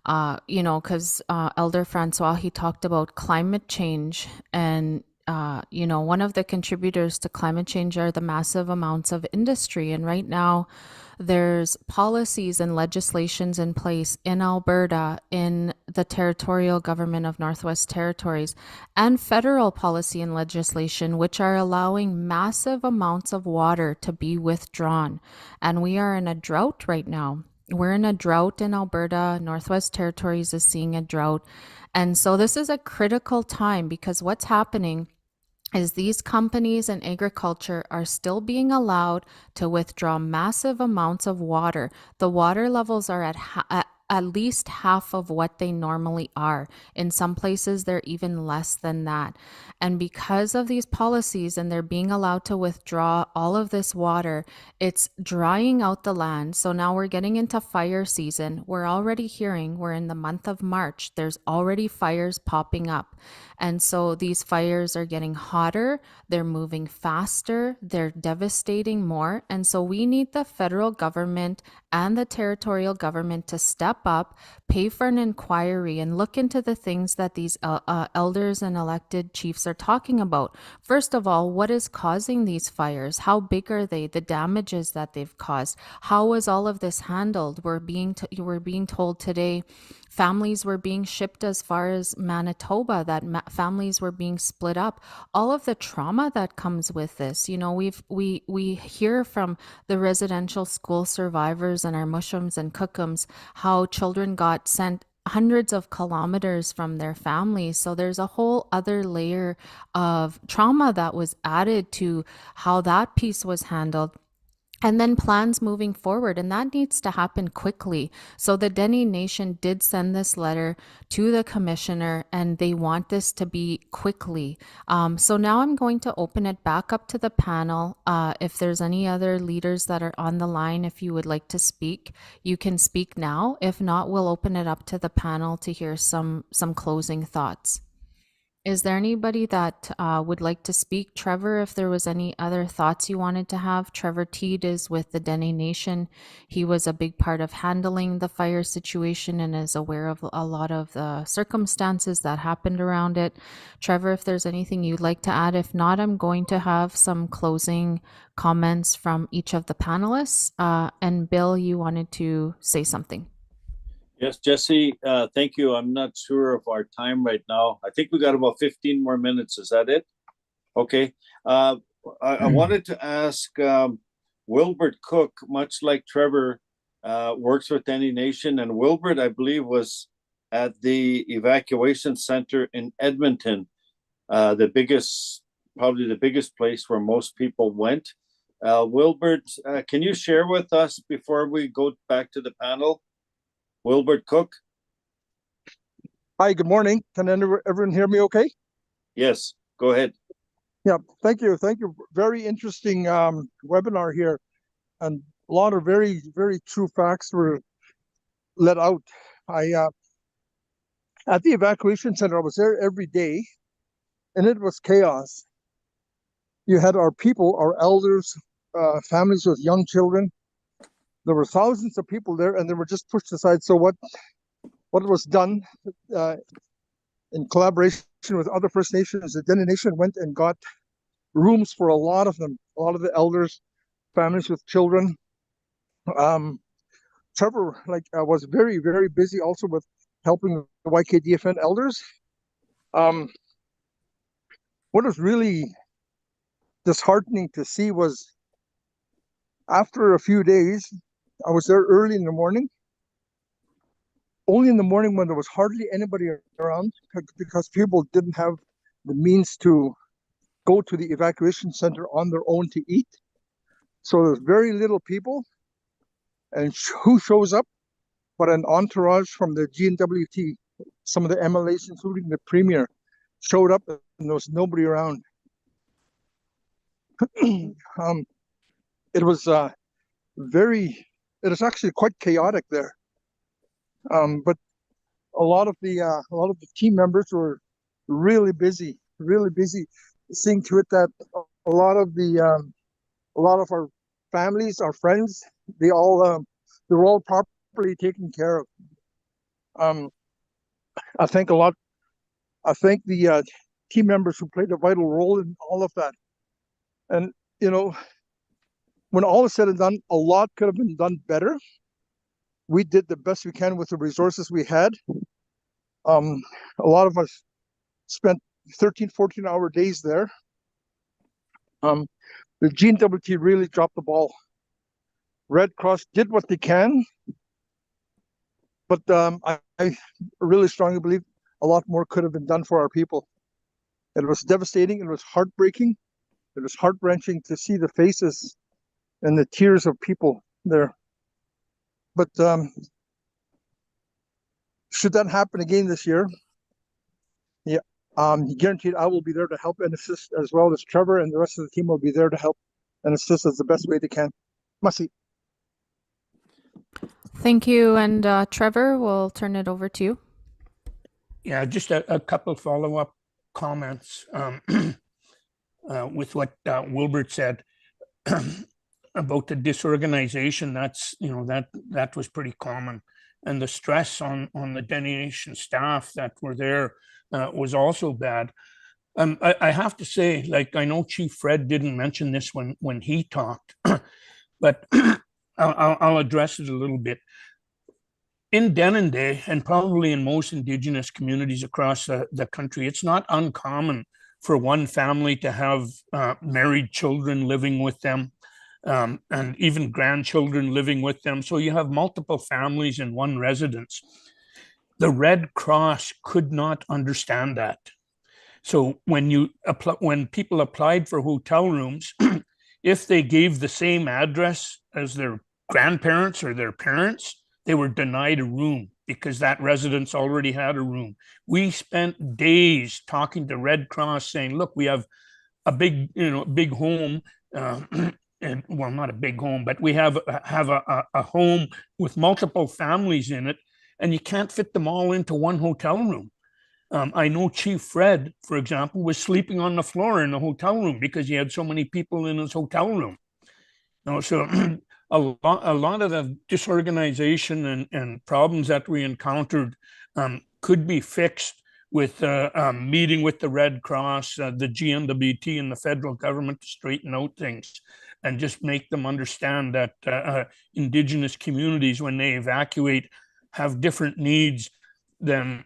because Elder Francois, he talked about climate change, and one of the contributors to climate change are the massive amounts of industry. And right now, there's policies and legislations in place in Alberta, in the territorial government of Northwest Territories, and federal policy and legislation, which are allowing massive amounts of water to be withdrawn. And we are in a drought right now. We're in a drought in Alberta. Northwest Territories is seeing a drought. And so this is a critical time, because what's happening is these companies in agriculture are still being allowed to withdraw massive amounts of water. The water levels are at least half of what they normally are. In some places, they're even less than that. And because of these policies, and they're being allowed to withdraw all of this water, it's drying out the land. So now we're getting into fire season. We're already hearing, we're in the month of March, there's already fires popping up. And so these fires are getting hotter, they're moving faster, they're devastating more. And so we need the federal government and the territorial government to step up, pay for an inquiry, and look into the things that these elders and elected chiefs are talking about. First of all, what is causing these fires? How big are they? The damages that they've caused? How was all of this handled? We're being told today families were being shipped as far as Manitoba, that families were being split up. All of the trauma that comes with this, we hear from the residential school survivors and our mushums and cookums how children got sent hundreds of kilometers from their families. So there's a whole other layer of trauma that was added to how that piece was handled. And then plans moving forward, and that needs to happen quickly. So the Dene Nation did send this letter to the commissioner, and they want this to be quickly. So now I'm going to open it back up to the panel. If there's any other leaders that are on the line, if you would like to speak, you can speak now. If not, we'll open it up to the panel to hear some closing thoughts. Is there anybody that would like to speak? Trevor, if there was any other thoughts you wanted to have. Trevor Teed is with the Dene Nation. He was a big part of handling the fire situation and is aware of a lot of the circumstances that happened around it. Trevor, if there's anything you'd like to add. If not, I'm going to have some closing comments from each of the panelists. And Bill, you wanted to say something. Yes, Jesse, thank you. I'm not sure of our time right now. I think we got about 15 more minutes. Is that it? Okay. I wanted to ask Wilbert Cook, much like Trevor, works with Dene Nation, and Wilbert, I believe, was at the evacuation center in Edmonton, probably the biggest place where most people went. Wilbert, can you share with us before we go back to the panel? Wilbert Cook. Hi, good morning. Can everyone hear me okay? Yes, go ahead. Yeah, thank you. Thank you. Very interesting webinar here. And a lot of very, very true facts were let out. At the evacuation center, I was there every day, and it was chaos. You had our people, our elders, families with young children. There were thousands of people there, and they were just pushed aside. So what was done in collaboration with other First Nations, the Dene Nation went and got rooms for a lot of them, a lot of the elders, families with children. Trevor was very, very busy also with helping the YKDFN elders. What was really disheartening to see was after a few days, I was there early in the morning, only in the morning when there was hardly anybody around because people didn't have the means to go to the evacuation center on their own to eat. So there's very little people. And who shows up but an entourage from the GNWT, some of the MLAs, including the premier, showed up and there was nobody around. It was it was actually quite chaotic there. But a lot of the team members were really busy seeing to it that a lot of our families, our friends, they were all properly taken care of. I thank the team members who played a vital role in all of that. And when all is said and done, a lot could have been done better. We did the best we can with the resources we had. A lot of us spent 13, 14-hour days there. The GNWT really dropped the ball. Red Cross did what they can, but I really strongly believe a lot more could have been done for our people. It was devastating. It was heartbreaking. It was heart-wrenching to see the faces and the tears of people there. But should that happen again this year, yeah, guaranteed I will be there to help and assist, as well as Trevor and the rest of the team will be there to help and assist us the best way they can. Masi. Thank you. And Trevor, we'll turn it over to you. Yeah, just a couple follow-up comments with what Wilbert said about the disorganization. That's that was pretty common, and the stress on the Dene Nation staff that were there was also bad. I have to say, like, I know Chief Fred didn't mention this when he talked, but I'll address it a little bit. In Denendeh, and probably in most Indigenous communities across the country, it's not uncommon for one family to have married children living with them, and even grandchildren living with them. So you have multiple families in one residence. The Red Cross could not understand that. So when people applied for hotel rooms, if they gave the same address as their grandparents or their parents, they were denied a room because that residence already had a room. We spent days talking to Red Cross saying, look, we have a big home, and well, not a big home, but we have a home with multiple families in it, and you can't fit them all into one hotel room. I know Chief Fred, for example, was sleeping on the floor in the hotel room because he had so many people in his hotel room. So a lot of the disorganization and problems that we encountered could be fixed with meeting with the Red Cross, the GNWT, and the federal government to straighten out things and just make them understand that Indigenous communities, when they evacuate, have different needs than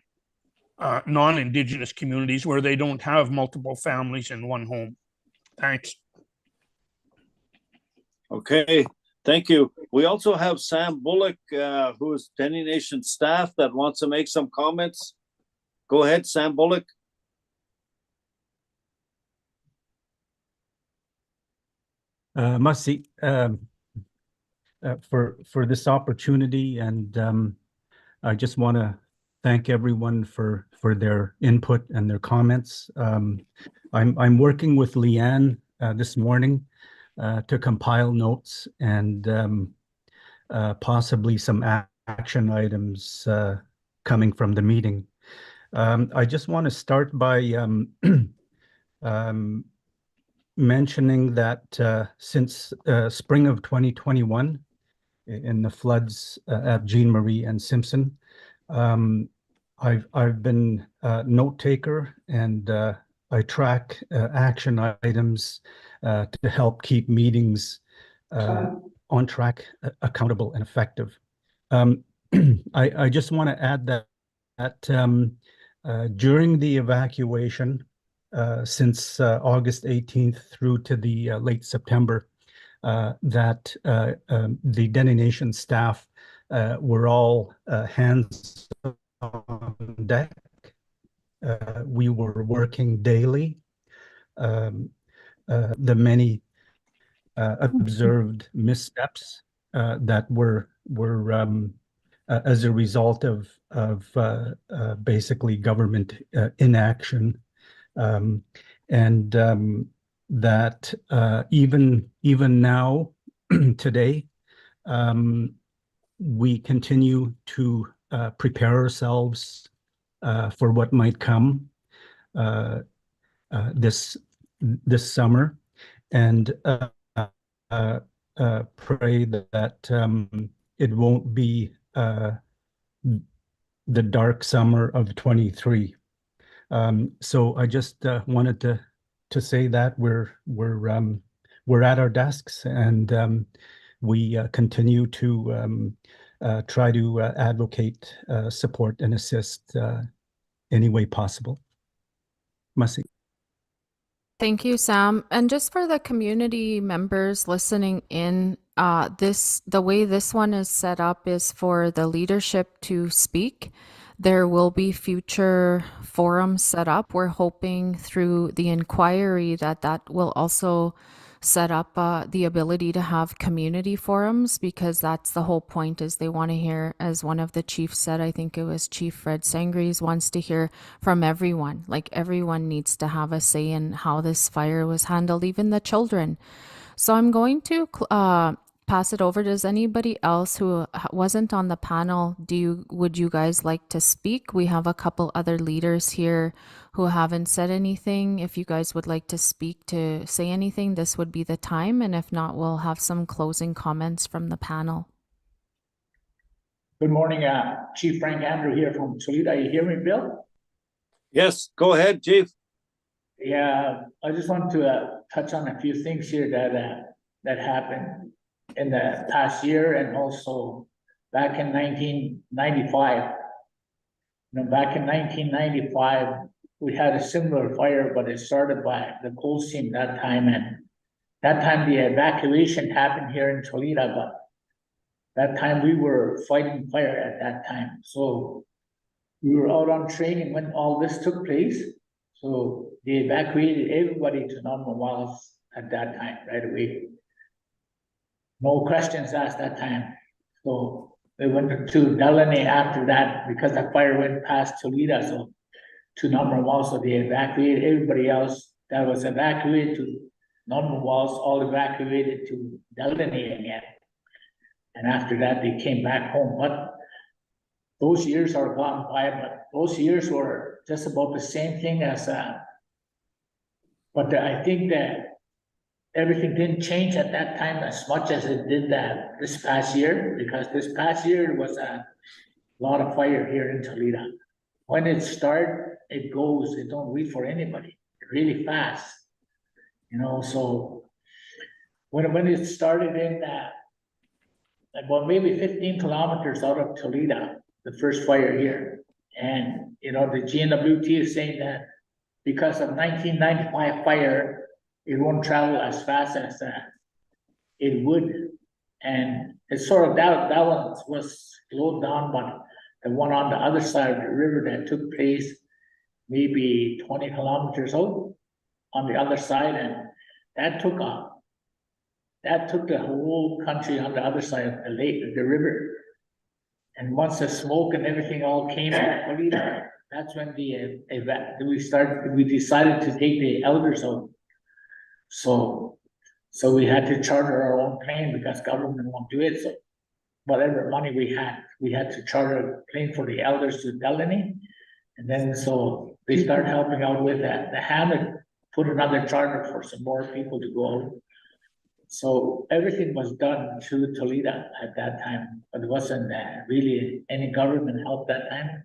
non-Indigenous communities where they don't have multiple families in one home. Thanks. Okay, thank you. We also have Sam Bullock, who is Dene Nation staff, that wants to make some comments. Go ahead, Sam Bullock. Masi, for this opportunity, and I just want to thank everyone for their input and their comments. I'm working with Leanne this morning to compile notes and possibly some action items coming from the meeting. I just want to start by mentioning that since spring of 2021, in the floods at Jean Marie and Simpson, I've been a note taker, and I track action items to help keep meetings on track, accountable, and effective. I just want to add that during the evacuation, since August 18th through to the late September, that the Dene Nation staff were all hands on deck. We were working daily. The many observed missteps that were as a result of basically government inaction, and that even now today we continue to prepare ourselves for what might come this summer, and pray that it won't be the dark summer of 23. So I just wanted to say that we're at our desks, and we continue to try to advocate, support, and assist any way possible. Masi. Thank you, Sam. And just for the community members listening in, the way this one is set up is for the leadership to speak. There will be future forums set up. We're hoping through the inquiry that will also set up the ability to have community forums, because that's the whole point, is they want to hear, as one of the chiefs said, I think it was Chief Fred Sangris, wants to hear from everyone. Like, everyone needs to have a say in how this fire was handled, even the children. So I'm going to pass it over. Does anybody else who wasn't on the panel, would you guys like to speak? We have a couple other leaders here who haven't said anything. If you guys would like to speak, to say anything, this would be the time. And if not, we'll have some closing comments from the panel. Good morning, Chief Frank Andrew here from Tulita. You hear me, Bill? Yes, go ahead, Chief. Yeah, I just want to touch on a few things here that happened in the past year, and also back in 1995. Back in 1995, we had a similar fire, but it started by the coal seam that time, and that time the evacuation happened here in Tulita, but that time we were fighting fire at that time. So we were out on training when all this took place. So they evacuated everybody to Normal Walls at that time, right away. No questions asked that time. So they went to Delaney after that, because the fire went past Tulita, so to Normal Walls. So they evacuated everybody else that was evacuated to Normal Walls, all evacuated to Delaney again. And after that, they came back home. But those years are gone by, but those years were just about the same thing as, but I think that everything didn't change at that time as much as it did this past year, because this past year was a lot of fire here in Tulita. When it starts, it goes, it don't wait for anybody, really fast. So when it started in about maybe 15 kilometers out of Tulita, the first fire here. And, the GNWT is saying that because of 1995 fire, it won't travel as fast as it would. And it's sort of that one was slowed down, but the one on the other side of the river that took place maybe 20 kilometers out on the other side, and that took the whole country on the other side of the lake, the river. And once the smoke and everything all came in, that's when we decided to take the elders out. So we had to charter our own plane, because government won't do it. So whatever money we had to charter a plane for the elders to Delaney. And then so they started helping out with that. The Hamlet put another charter for some more people to go out. So everything was done through Tulita at that time, but it wasn't really any government help that time,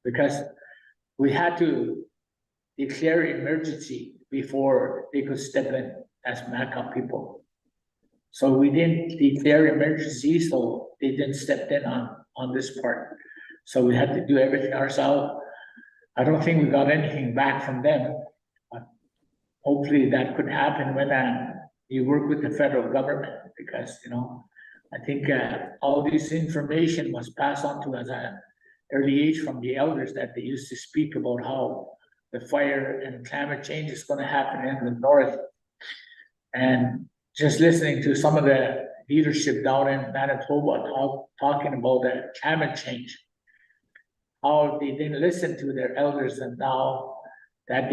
because we had to declare emergency before they could step in as backup people. So we didn't declare emergency, so they didn't step in on on this part. So we had to do everything ourselves. I don't think we got anything back from them, but hopefully that could happen when you work with the federal government, because, you know, I think all this information was passed on to us at an early age from the elders, that they used to speak about how the fire and climate change is going to happen in the north. And just listening to some of the leadership down in Manitoba talking about the climate change, how they didn't listen to their elders, and now that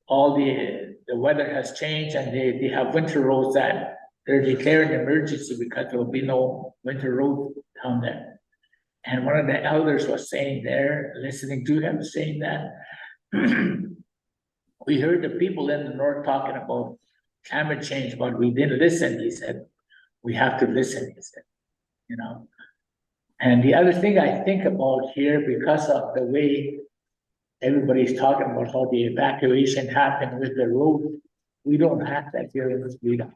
all the weather has changed and they have winter roads, that they're declaring emergency because there will be no winter road down there. And one of the elders was saying there, listening to him saying that, we heard the people in the north talking about climate change, but we didn't listen. He said, we have to listen, he said, you know. And the other thing I think about here, because of the way everybody's talking about how the evacuation happened with the road, we don't have that here in Sweden.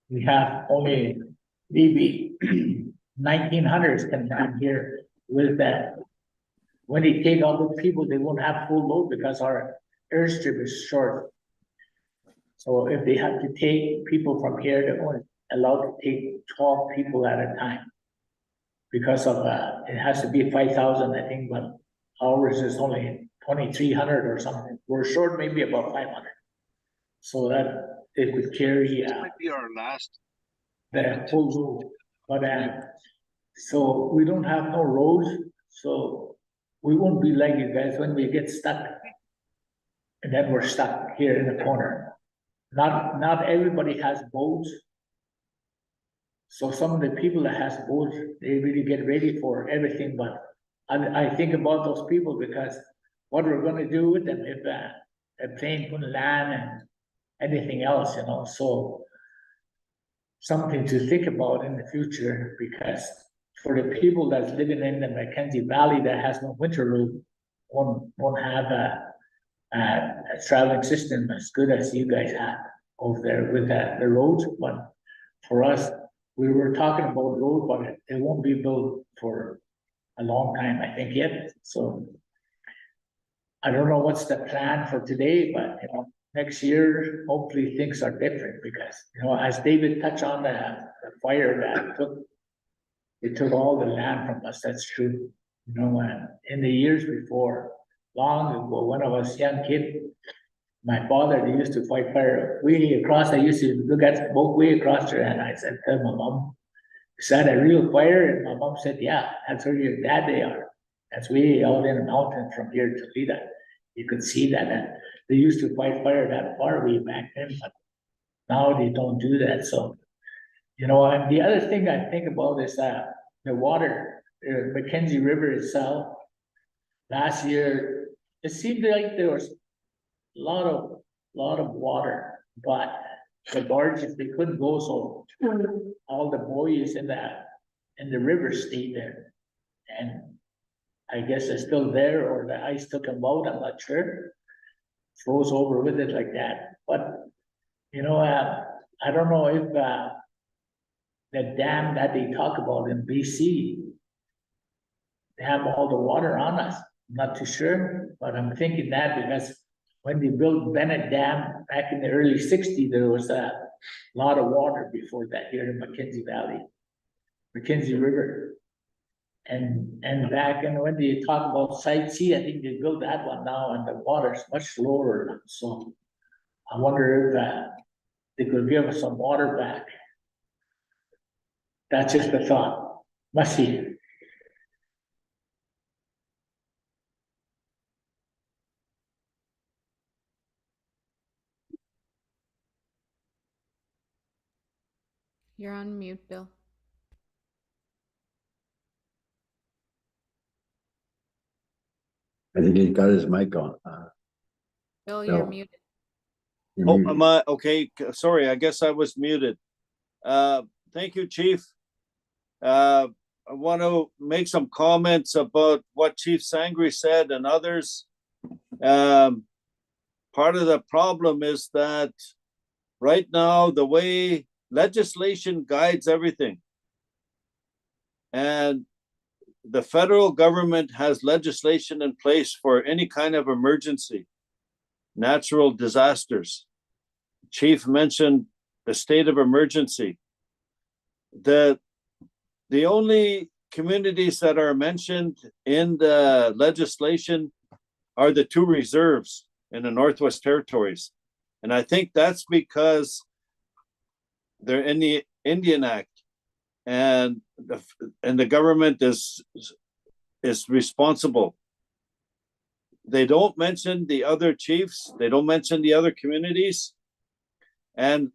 We have only maybe 1900s can come here with that. When they take all the people, they won't have full load because our airstrip is short. So if they have to take people from here, they're only allowed to take 12 people at a time. Because of it has to be 5,000, I think, but ours is only 2,300 or something. We're short maybe about 500. So that it could carry This might be our last. the whole road. But so we don't have no roads, so we won't be like you guys when we get stuck. And then we're stuck here in the corner. Not everybody has boats. So some of the people that has boats, they really get ready for everything. But I think about those people, because what we're going to do with them if a plane couldn't land and anything else, you know. So something to think about in the future, because for the people that's living in the Mackenzie Valley that has no winter road, won't have a traveling system as good as you guys have over there with the roads. But for us, we were talking about road, but it won't be built for a long time, I think, yet. So I don't know what's the plan for today, but you know, next year hopefully things are different, because you know, as David touched on the fire that took all the land from us. That's true. You know, in the years before, long ago, when I was a young kid, my father, they used to fight fire way across. I used to look at the smoke way across there, and I said to my mom, "Is that a real fire?" And my mom said, "Yeah, that's where your dad they are. That's way out in the mountain from here to Tulita. You could see that." And they used to fight fire that far way back then, but now they don't do that. So, you know, and the other thing I think about is the water, the Mackenzie River itself. Last year, it seemed like there was a lot of water, but the barges, they couldn't go, so all the buoys in the river stayed there. And I guess they're still there, or the ice took them out, I'm not sure. Froze over with it like that. But, you know, I don't know if the dam that they talk about in BC, they have all the water on us. I'm not too sure, but I'm thinking that because when they built Bennett Dam back in the early 60s, there was a lot of water before that here in Mackenzie Valley, Mackenzie River. And back in when they talk about Site C, I think they built that one now, and the water's much lower now. So I wonder if they could give us some water back. That's just a thought. Must see. You're on mute, Bill. I think he's got his mic on. Bill, you're No. muted. You're Oh, muted. am I okay? Sorry, I guess I was muted. Thank you, Chief. I want to make some comments about what Chief Sangris said and others. Part of the problem is that right now, the way legislation guides everything. And the federal government has legislation in place for any kind of emergency, natural disasters. Chief mentioned the state of emergency. The only communities that are mentioned in the legislation are the 2 reserves in the Northwest Territories. And I think that's because they're in the Indian Act, and the government is responsible. They don't mention the other chiefs. They don't mention the other communities. And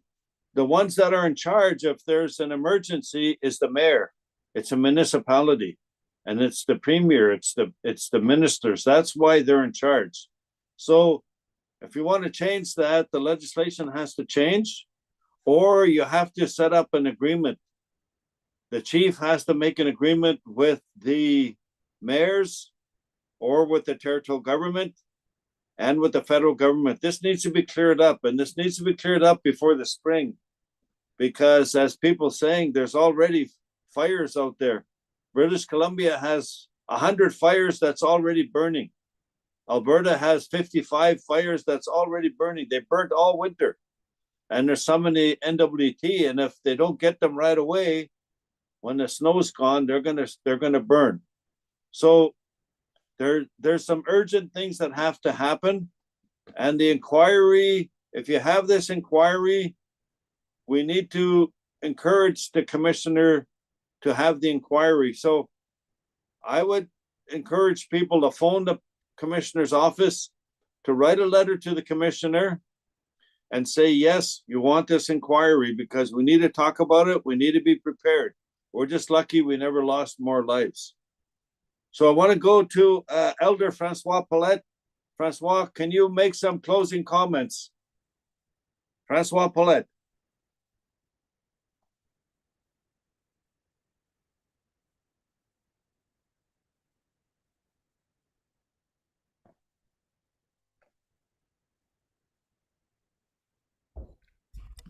the ones that are in charge, if there's an emergency, is the mayor. It's a municipality, and it's the premier. It's the ministers. That's why they're in charge. So if you want to change that, the legislation has to change, or you have to set up an agreement. The chief has to make an agreement with the mayors or with the territorial government and with the federal government. This needs to be cleared up, and this needs to be cleared up before the spring, because as people saying, there's already fires out there. British Columbia has 100 fires that's already burning. Alberta has 55 fires that's already burning. They burnt all winter, and there's some in the NWT, and if they don't get them right away, when the snow's gone, they're gonna burn. So there's some urgent things that have to happen. And the inquiry, if you have this inquiry, we need to encourage the commissioner to have the inquiry. So I would encourage people to phone the commissioner's office, to write a letter to the commissioner and say, yes, you want this inquiry because we need to talk about it. We need to be prepared. We're just lucky we never lost more lives. So I want to go to Elder Francois Paulette. Francois, can you make some closing comments? Francois Paulette.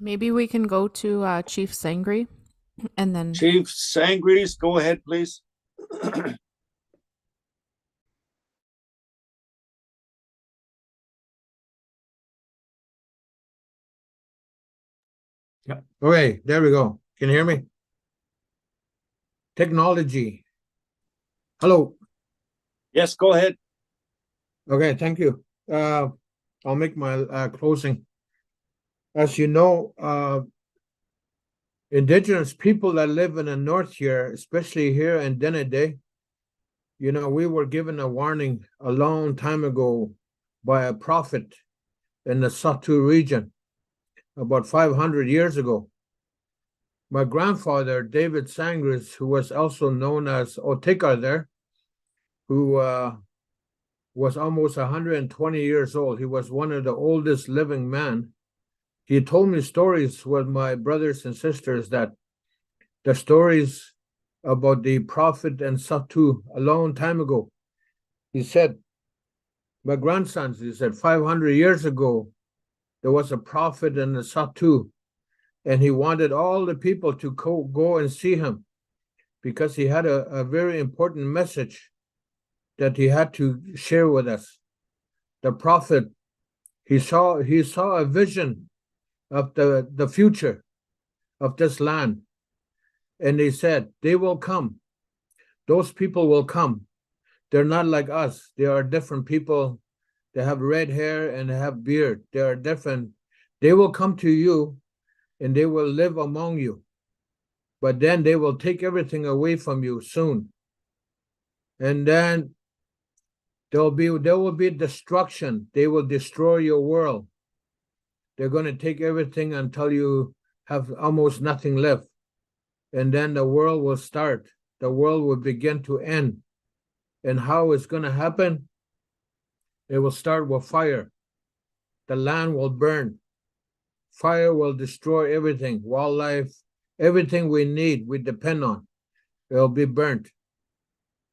Maybe we can go to Chief Sangri and then Chief Sangris, go ahead, please. Yeah. Okay, there we go. Can you hear me? Technology. Hello. Yes, go ahead. Okay, thank you. I'll make my closing. As you know, indigenous people that live in the north here, especially here in Dene, you know, we were given a warning a long time ago by a prophet in the Shuta region about 500 years ago. My grandfather, David Sangris, who was also known as Otekar there, who was almost 120 years old. He was one of the oldest living men. He told me stories with my brothers and sisters, that the stories about the prophet and Shuta a long time ago. He said, my grandsons, he said, 500 years ago, there was a prophet in the Shuta, and he wanted all the people to go and see him because he had a very important message that he had to share with us. The prophet, he saw a vision of the future of this land. And they said, they will come. Those people will come. They're not like us. They are different people. They have red hair and they have beard. They are different. They will come to you and they will live among you. But then they will take everything away from you soon. And then there will be destruction. They will destroy your world. They're going to take everything until you have almost nothing left. And then the world will start. The world will begin to end. And how it's going to happen? It will start with fire. The land will burn. Fire will destroy everything, wildlife, everything we need, we depend on. It will be burnt.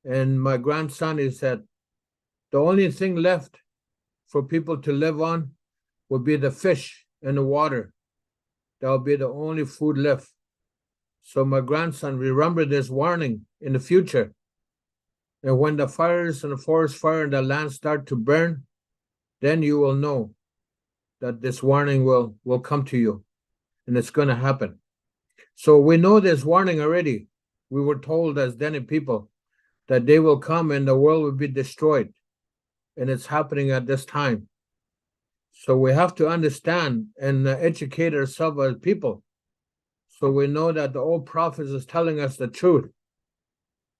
And my grandson is that the only thing left for people to live on will be the fish and the water. That will be the only food left. So my grandson, remember this warning in the future. And when the fires and the forest fire and the land start to burn, then you will know that this warning will come to you, and it's going to happen. So we know this warning already. We were told as Dene people that they will come and the world will be destroyed, and it's happening at this time. So we have to understand and educate ourselves as people, so we know that the old prophets is telling us the truth.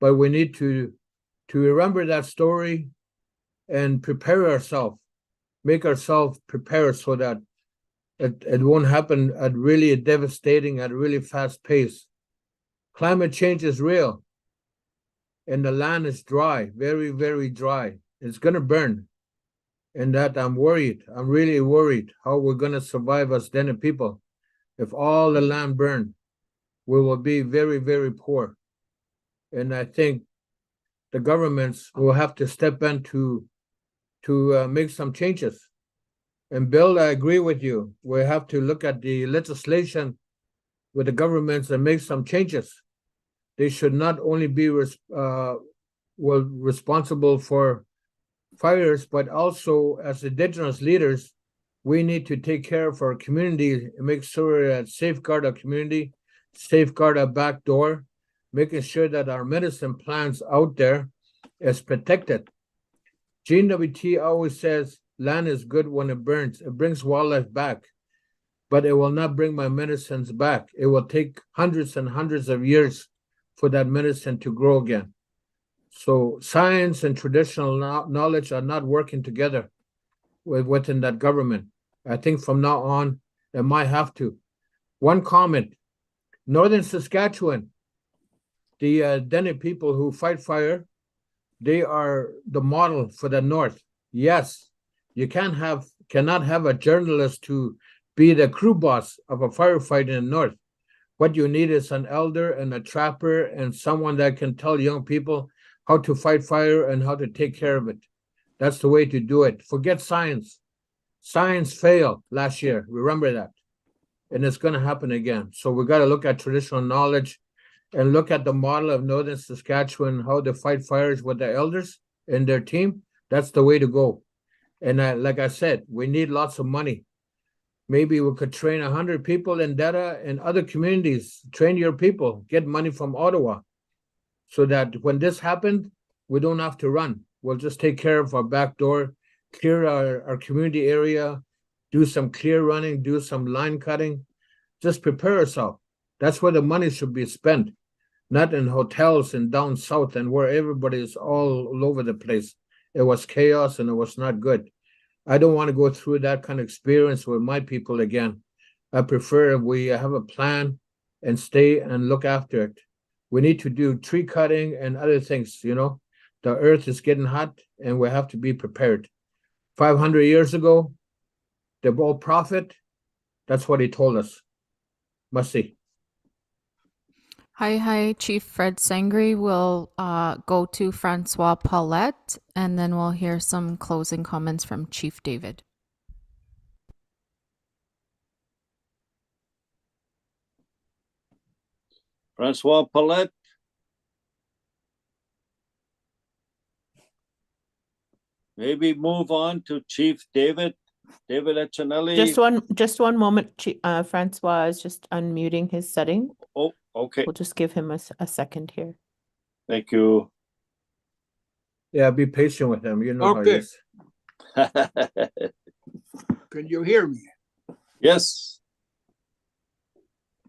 But we need to remember that story and prepare ourselves, make ourselves prepared so that it won't happen at really devastating, at really fast pace. Climate change is real, and the land is dry, very, very dry. It's going to burn, and that I'm worried. I'm really worried how we're going to survive as Dene people. If all the land burn, we will be very, very poor. And I think the governments will have to step in to make some changes. And Bill, I agree with you. We have to look at the legislation with the governments and make some changes. They should not only be responsible for fires, but also as indigenous leaders, we need to take care of our community and make sure that safeguard our community, safeguard our back door, making sure that our medicine plants out there is protected. GWT always says land is good when it burns. It brings wildlife back, but it will not bring my medicines back. It will take hundreds and hundreds of years for that medicine to grow again. So science and traditional knowledge are not working together within that government. I think from now on, it might have to. One comment, Northern Saskatchewan, the Dene people who fight fire, they are the model for the North. Yes, you cannot have a journalist to be the crew boss of a firefight in the North. What you need is an elder and a trapper and someone that can tell young people how to fight fire and how to take care of it. That's the way to do it. Forget science. Science failed last year. Remember that. And it's going to happen again. So we got to look at traditional knowledge and look at the model of Northern Saskatchewan, how they fight fires with the elders and their team. That's the way to go. And like I said, we need lots of money. Maybe we could train 100 people in Data and other communities. Train your people. Get money from Ottawa, so that when this happened, we don't have to run. We'll just take care of our back door, clear our community area, do some clear running, do some line cutting. Just prepare ourselves. That's where the money should be spent, not in hotels and down south and where everybody is all over the place. It was chaos and it was not good. I don't want to go through that kind of experience with my people again. I prefer if we have a plan and stay and look after it. We need to do tree cutting and other things, you know. The earth is getting hot and we have to be prepared. 500 years ago, the old prophet, that's what he told us. Must see. Hi, Chief Fred Sangris. We'll go to Francois Paulette, and then we'll hear some closing comments from Chief David. Francois Paulette. Maybe move on to Chief David Etchinelle. Just one moment. Francois is just unmuting his setting. Oh, okay. We'll just give him a second here. Thank you. Yeah, be patient with him. You know how it Okay. is. Can you hear me? Yes.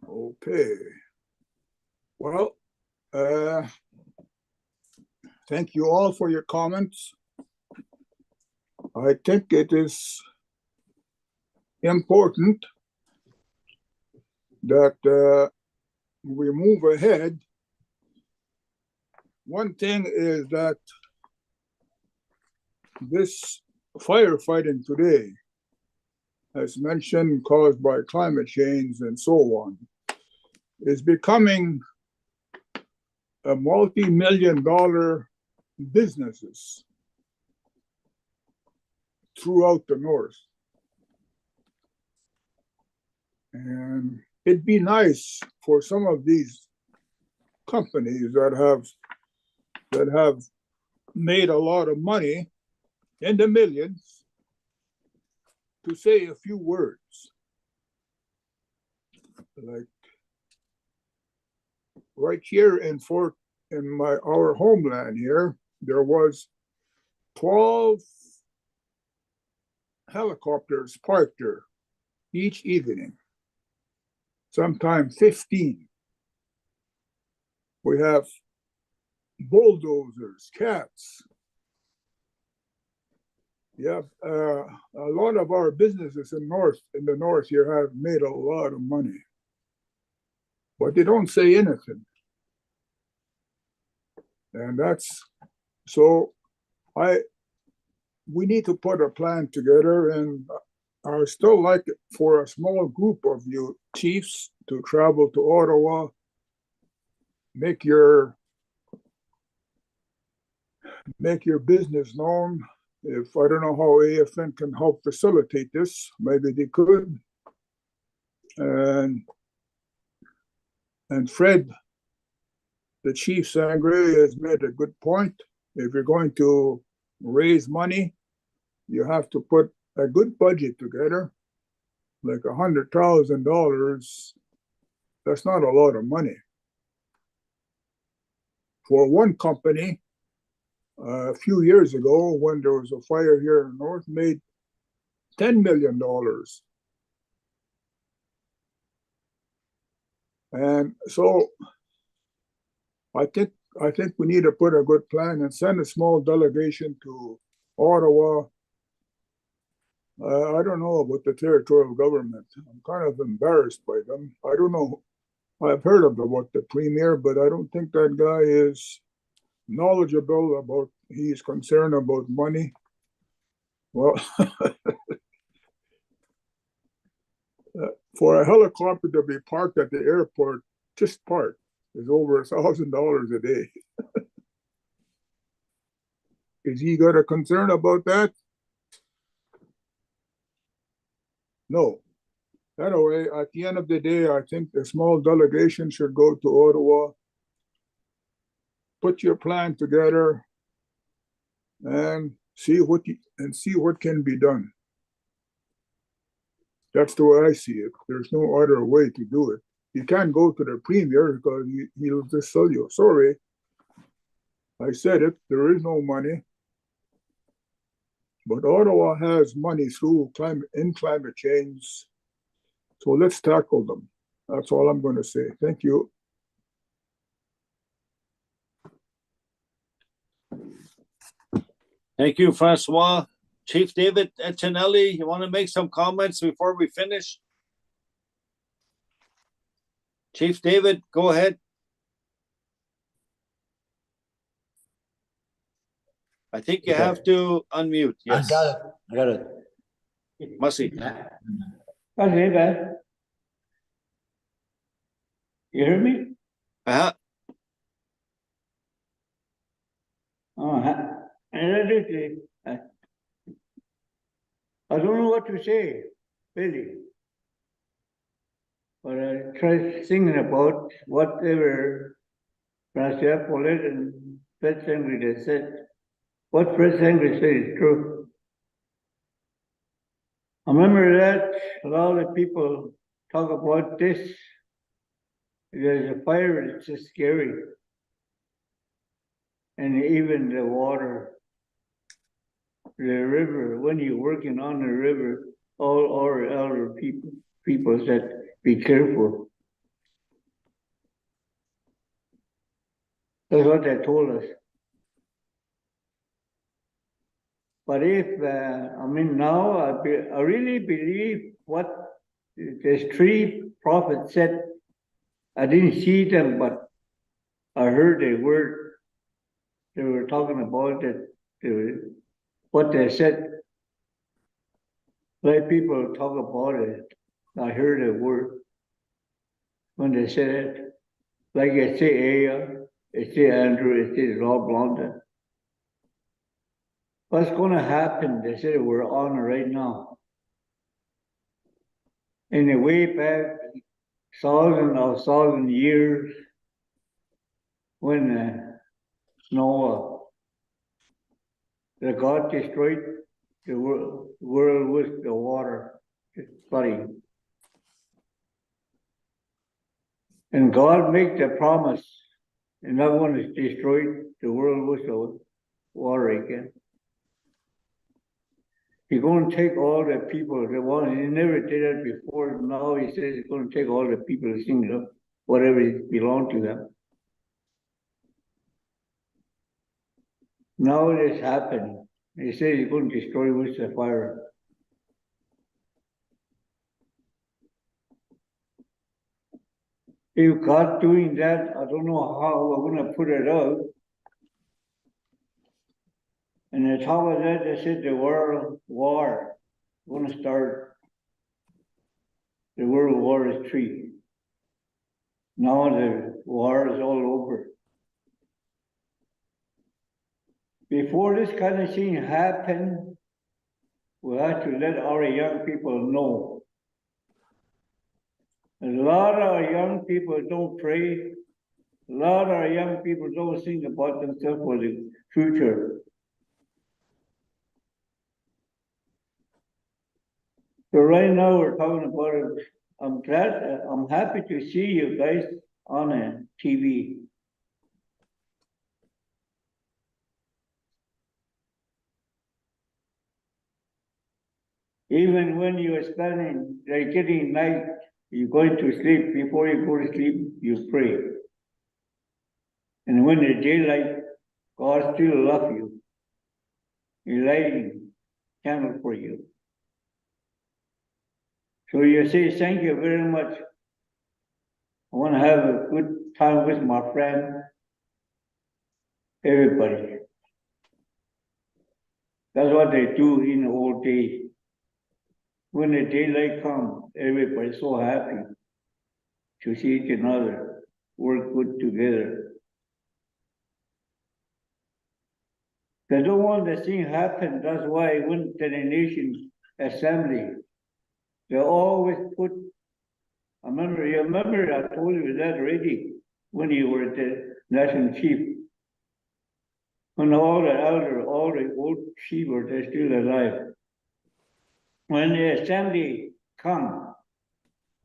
Okay. Well, thank you all for your comments. I think it is important that we move ahead. One thing is that this firefighting today, as mentioned, caused by climate change and so on, is becoming a multi-million-dollar businesses throughout the North. And it'd be nice for some of these companies that have made a lot of money in the millions to say a few words. Like right here in our homeland here, there was 12 helicopters parked there each evening, sometimes 15. We have bulldozers, cats. Yeah, a lot of our businesses in the north here have made a lot of money, but they don't say anything. And that's so we need to put a plan together, and I still like it for a small group of you chiefs to travel to Ottawa, make your business known. If I don't know how AFN can help facilitate this, maybe they could. And Fred, the chief Sangris, has made a good point. If you're going to raise money, you have to put a good budget together, like $100,000. That's not a lot of money. For one company, a few years ago, when there was a fire here in the north, made $10 million. And so I think we need to put a good plan and send a small delegation to Ottawa. I don't know about the territorial government. I'm kind of embarrassed by them. I don't know. I've heard about the premier, but I don't think that guy is knowledgeable about, he's concerned about money. Well, for a helicopter to be parked at the airport, just parked, is over $1,000 a day. Is he got a concern about that? No. Anyway, at the end of the day, I think a small delegation should go to Ottawa, put your plan together, and see what can be done. That's the way I see it. There's no other way to do it. You can't go to the premier because he'll just tell you, sorry, I said it, there is no money. But Ottawa has money through climate change. So let's tackle them. That's all I'm going to say. Thank you. Thank you, Francois. Chief David Etchinelle, you want to make some comments before we finish? Chief David, go ahead. I think you have to unmute. Yes. I got it. Masi. Okay, guys. You hear me? Uh-huh. I don't know what to say, really. But I try thinking about whatever Francois, Paulette, and Fred Sangris said. What Fred Sangris said is true. I remember that a lot of people talk about this. Because the fire is just scary. And even the water, the river, when you're working on the river, all our elder people said, be careful. That's what they told us. But if, now I really believe what the three prophets said. I didn't see them, but I heard a word. They were talking about it, what they said. Like people talk about it. I heard a word when they said it. Like I say Aya, I say Andrew, I say Rob Blonda. What's going to happen? They said we're on right now. In the way back, thousand years, when Noah, the God destroyed the world with the water flooding. And God made the promise, and not going to destroy the world with the water again. He's going to take all the people that want. He never did it before. Now he says he's going to take all the people that sing up whatever belonged to them. Now it has happened. He says he's going to destroy with the fire. If God doing that, I don't know how we're going to put it out. And on top of that, they said the world war going to start. The World War III. Now the war is all over. Before this kind of thing happened, we have to let our young people know. A lot of our young people don't pray. A lot of our young people don't think about themselves for the future. So right now we're talking about it. I'm happy to see you guys on a TV. Even when you are spending, like getting night, you're going to sleep. Before you go to sleep, you pray. And when the daylight, God still loves you. He's lighting candle for you. So you say, thank you very much. I want to have a good time with my friend, everybody. That's what they do in the old days. When the daylight comes, everybody's so happy to see each another, work good together. They don't want the thing happen. That's why when Dene Nation Assembly, they always put, you remember I told you that already when you were the national chief. When all the elders, all the old chiefs are still alive. When the assembly come,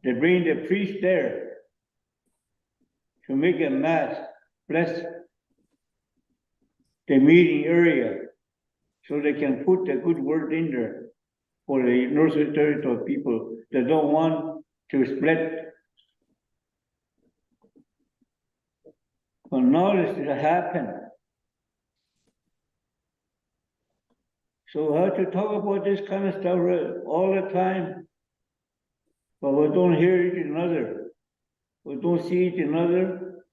they bring the priest there to make a mass, bless the meeting area, so they can put the good word in there for the Northern Territory people that don't want to split. But now this has happened. So we have to talk about this kind of stuff all the time. But we don't hear each other. We don't see each other.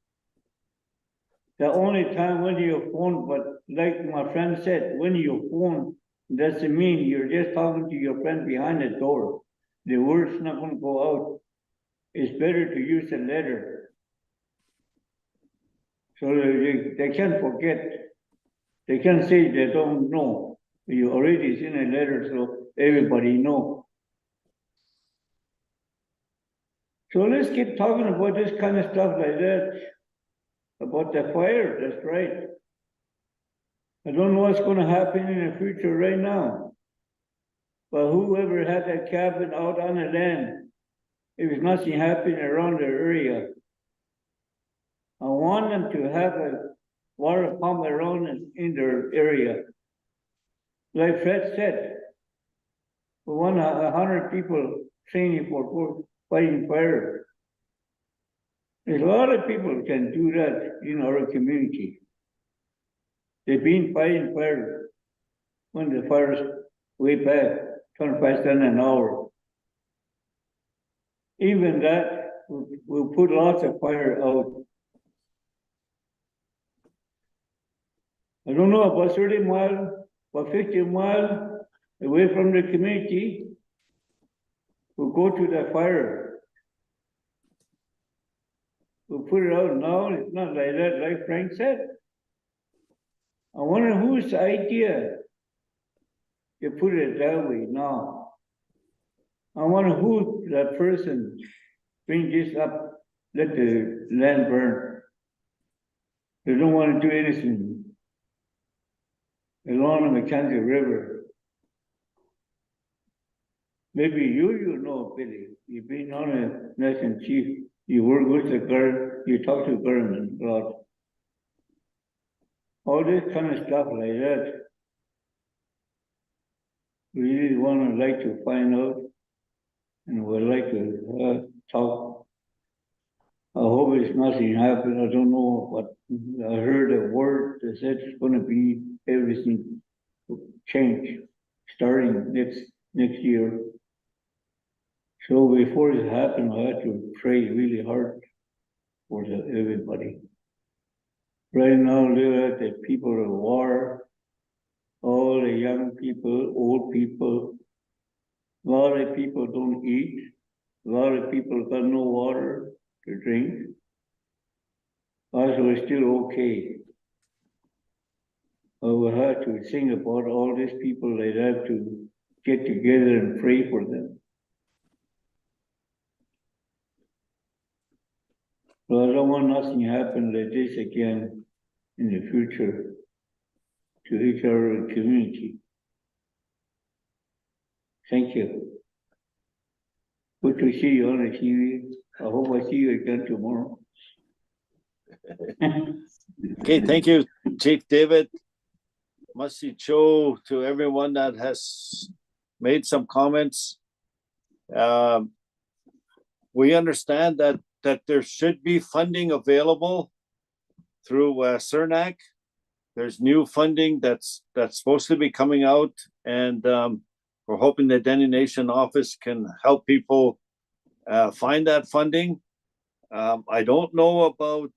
The only time when you phone, but like my friend said, when you phone, doesn't mean you're just talking to your friend behind the door. The word's not going to go out. It's better to use a letter. So they can't forget. They can't say they don't know. You already seen a letter, so everybody know. So let's keep talking about this kind of stuff like that. About the fire, that's right. I don't know what's going to happen in the future right now. But whoever had that cabin out on the land, if there's nothing happening around the area, I want them to have a water pump around in their area. Like Fred said, we want 100 people training for fighting fire. There's a lot of people can do that in our community. They've been fighting fire when the fire's way back, 25 cents an hour. Even that, we'll put lots of fire out. I don't know, about 30 miles, about 50 miles away from the community, we'll go to the fire. We'll put it out now. It's not like that, like Frank said. I wonder whose idea you put it that way now. I wonder who that person bring this up, let the land burn. They don't want to do anything along the Mackenzie River. Maybe you know, Billy. You've been on a nation chief. You work with the government. You talk to the government a lot. All this kind of stuff like that. We really like to find out, and would like to talk. I hope it's nothing happened. I don't know, but I heard a word that said it's going to be everything change starting next year. So before it happened, I had to pray really hard for everybody. Right now, look at the people of war, all the young people, old people. A lot of people don't eat. A lot of people got no water to drink. Us were still okay. I will have to think about all these people that have to get together and pray for them. But I don't want nothing to happen like this again in the future to each other community. Thank you. Good to see you on the TV. I hope I see you again tomorrow. Okay, thank you, Chief David. Masi Cho, to everyone that has made some comments. We understand that there should be funding available through CERNAC. There's new funding that's supposed to be coming out, and we're hoping the Dene Nation office can help people find that funding. I don't know about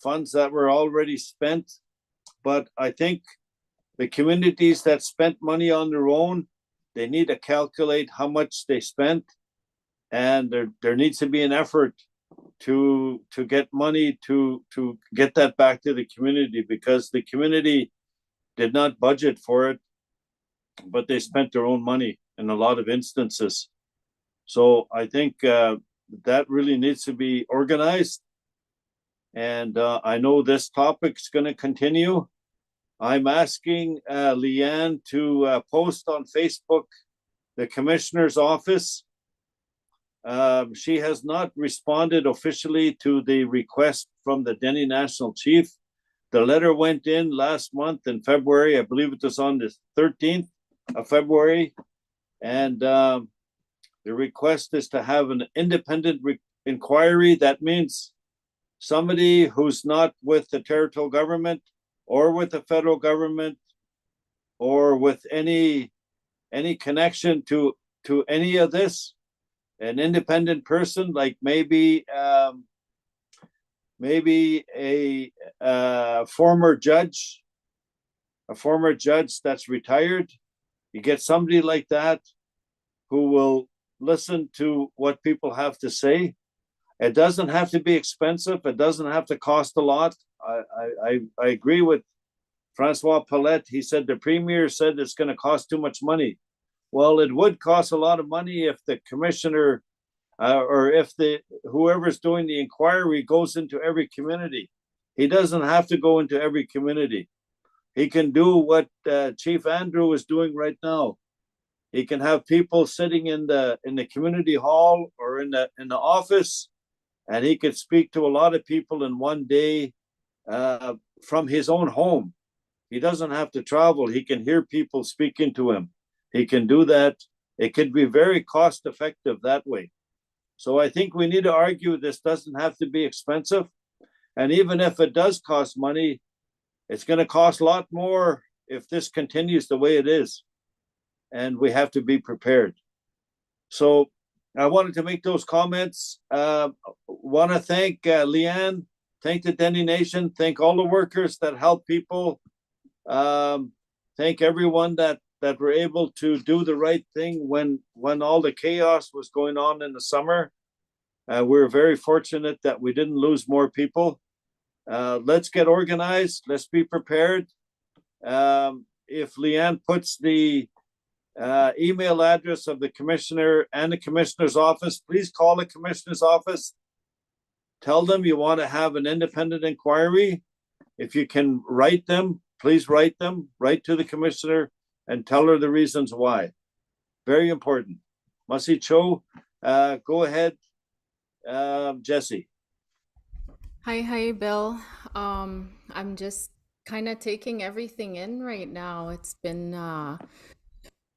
funds that were already spent, but I think the communities that spent money on their own, they need to calculate how much they spent, and there needs to be an effort to get money to get that back to the community, because the community did not budget for it, but they spent their own money in a lot of instances. So I think that really needs to be organized. And I know this topic's going to continue. I'm asking Leanne to post on Facebook the commissioner's office. She has not responded officially to the request from the Dene National Chief. The letter went in last month in February. I believe it was on the 13th of February. And the request is to have an independent inquiry. That means somebody who's not with the territorial government or with the federal government or with any connection to any of this. An independent person, like maybe a former judge that's retired. You get somebody like that who will listen to what people have to say. It doesn't have to be expensive. It doesn't have to cost a lot. I agree with Francois Paulette. He said the premier said it's going to cost too much money. Well, it would cost a lot of money if the commissioner or if whoever's doing the inquiry goes into every community. He doesn't have to go into every community. He can do what Chief Andrew is doing right now. He can have people sitting in the community hall or in the office, and he could speak to a lot of people in one day from his own home. He doesn't have to travel. He can hear people speaking to him. He can do that. It could be very cost effective that way. So I think we need to argue this doesn't have to be expensive. And even if it does cost money, it's going to cost a lot more if this continues the way it is. And we have to be prepared. So I wanted to make those comments. Want to thank Leanne, thank the Dene Nation, thank all the workers that help people. Thank everyone that were able to do the right thing when all the chaos was going on in the summer. We're very fortunate that we didn't lose more people. Let's get organized. Let's be prepared. If Leanne puts the email address of the commissioner and the commissioner's office, please call the commissioner's office. Tell them you want to have an independent inquiry. If you can write them, please write them, write to the commissioner and tell her the reasons why. Very important. Masi Cho, go ahead, Jesse. Hi, Bill. I'm just kind of taking everything in right now. It's been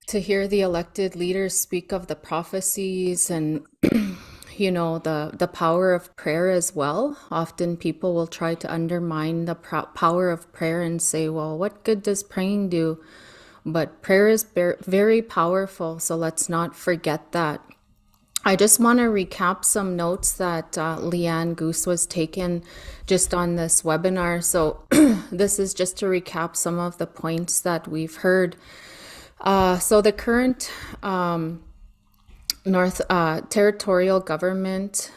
to hear the elected leaders speak of the prophecies and the power of prayer as well. Often people will try to undermine the power of prayer and say, well, what good does praying do? But prayer is very powerful, so let's not forget that. I just want to recap some notes that Leanne Goose was taking just on this webinar. So this is just to recap some of the points that we've heard. So the current territorial government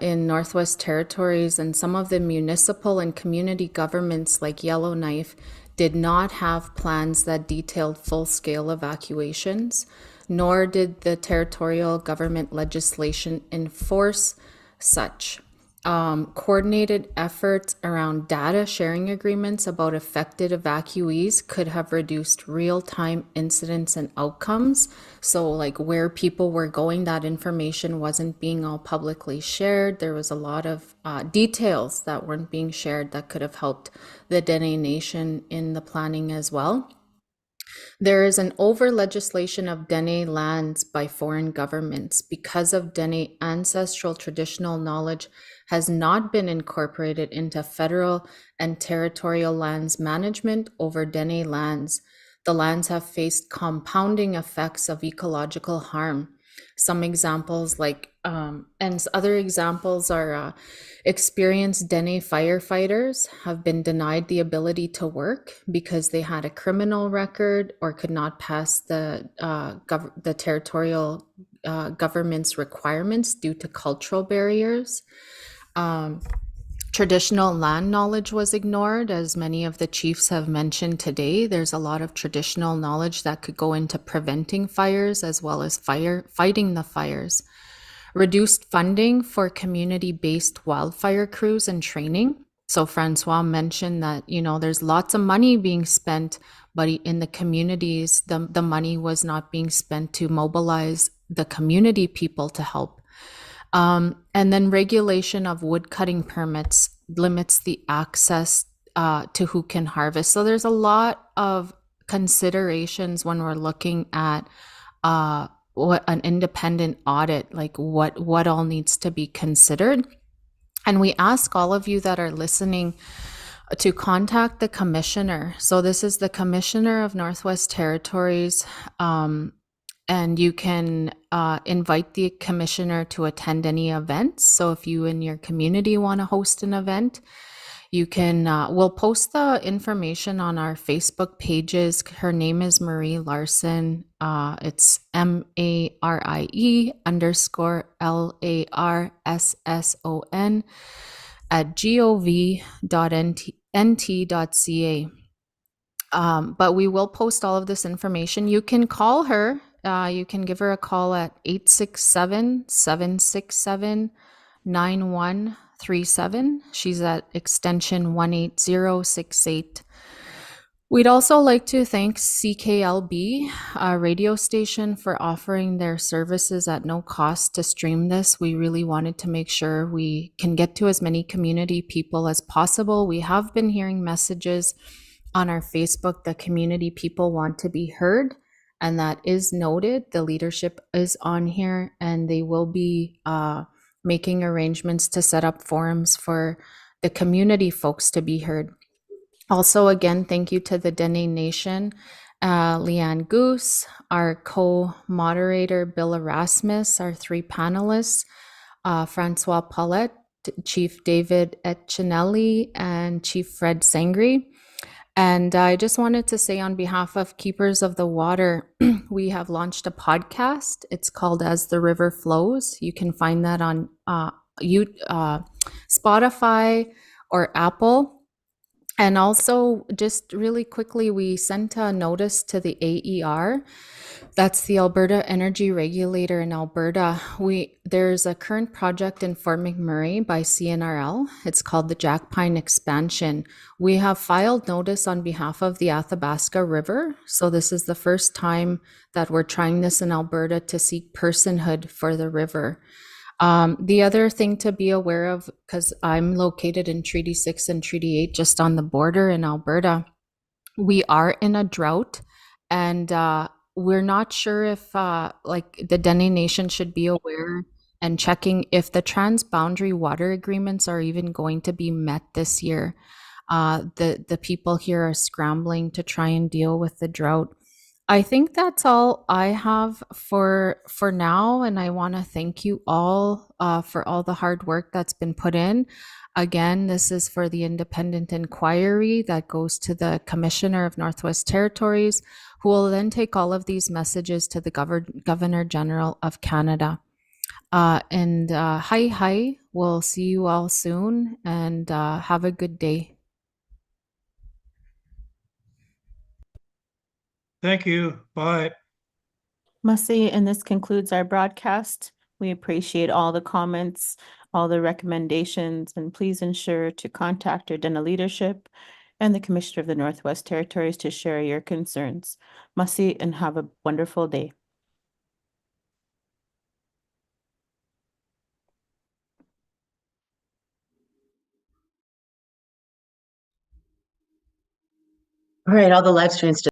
in Northwest Territories and some of the municipal and community governments like Yellowknife did not have plans that detailed full-scale evacuations, nor did the territorial government legislation enforce such. Coordinated efforts around data sharing agreements about affected evacuees could have reduced real-time incidents and outcomes. So like where people were going, that information wasn't being all publicly shared. There was a lot of details that weren't being shared that could have helped the Dene Nation in the planning as well. There is an over-legislation of Dene lands by foreign governments because of Dene ancestral traditional knowledge has not been incorporated into federal and territorial lands management over Dene lands. The lands have faced compounding effects of ecological harm. Some examples and other examples are experienced Dene firefighters have been denied the ability to work because they had a criminal record or could not pass the territorial government's requirements due to cultural barriers. Traditional land knowledge was ignored, as many of the chiefs have mentioned today. There's a lot of traditional knowledge that could go into preventing fires as well as fighting the fires. Reduced funding for community-based wildfire crews and training. So Francois mentioned that, there's lots of money being spent, but in the communities, the money was not being spent to mobilize the community people to help. And then regulation of wood cutting permits limits the access to who can harvest. So there's a lot of considerations when we're looking at what an independent audit, like what all needs to be considered. And we ask all of you that are listening to contact the commissioner. So this is the commissioner of Northwest Territories. And you can invite the commissioner to attend any events. So if you and your community want to host an event, you can, we'll post the information on our Facebook pages. Her name is Marie Larson. It's MARIE_LARSSON at gov.nt.ca. But we will post all of this information. You can call her. You can give her a call at 867-767-9137. She's at extension 18068. We'd also like to thank CKLB, a radio station, for offering their services at no cost to stream this. We really wanted to make sure we can get to as many community people as possible. We have been hearing messages on our Facebook that community people want to be heard. And that is noted. The leadership is on here, and they will be making arrangements to set up forums for the community folks to be heard. Also, again, thank you to the Dene Nation, Leanne Goose, our co-moderator, Bill Erasmus, our three panelists, Francois, Paulette, Chief David Etchinelle, and Chief Fred Sangris. And I just wanted to say on behalf of Keepers of the Water, we have launched a podcast. It's called As the River Flows. You can find that on Spotify or Apple. And also, just really quickly, we sent a notice to the AER. That's the Alberta Energy Regulator in Alberta. There's a current project in Fort McMurray by CNRL. It's called the Jack Pine Expansion. We have filed notice on behalf of the Athabasca River. So this is the first time that we're trying this in Alberta to seek personhood for the river. The other thing to be aware of, because I'm located in Treaty 6 and Treaty 8, just on the border in Alberta, we are in a drought, and we're not sure if like the Dene Nation should be aware and checking if the transboundary water agreements are even going to be met this year. The people here are scrambling to try and deal with the drought. I think that's all I have for now, and I want to thank you all for all the hard work that's been put in. Again, this is for the independent inquiry that goes to the Commissioner of Northwest Territories, who will then take all of these messages to the Governor General of Canada. Hi, we'll see you all soon, and have a good day. Thank you. Bye. Masi, and this concludes our broadcast. We appreciate all the comments, all the recommendations, and please ensure to contact your Dene leadership and the Commissioner of the Northwest Territories to share your concerns. Masi, and have a wonderful day. All right, all the live streams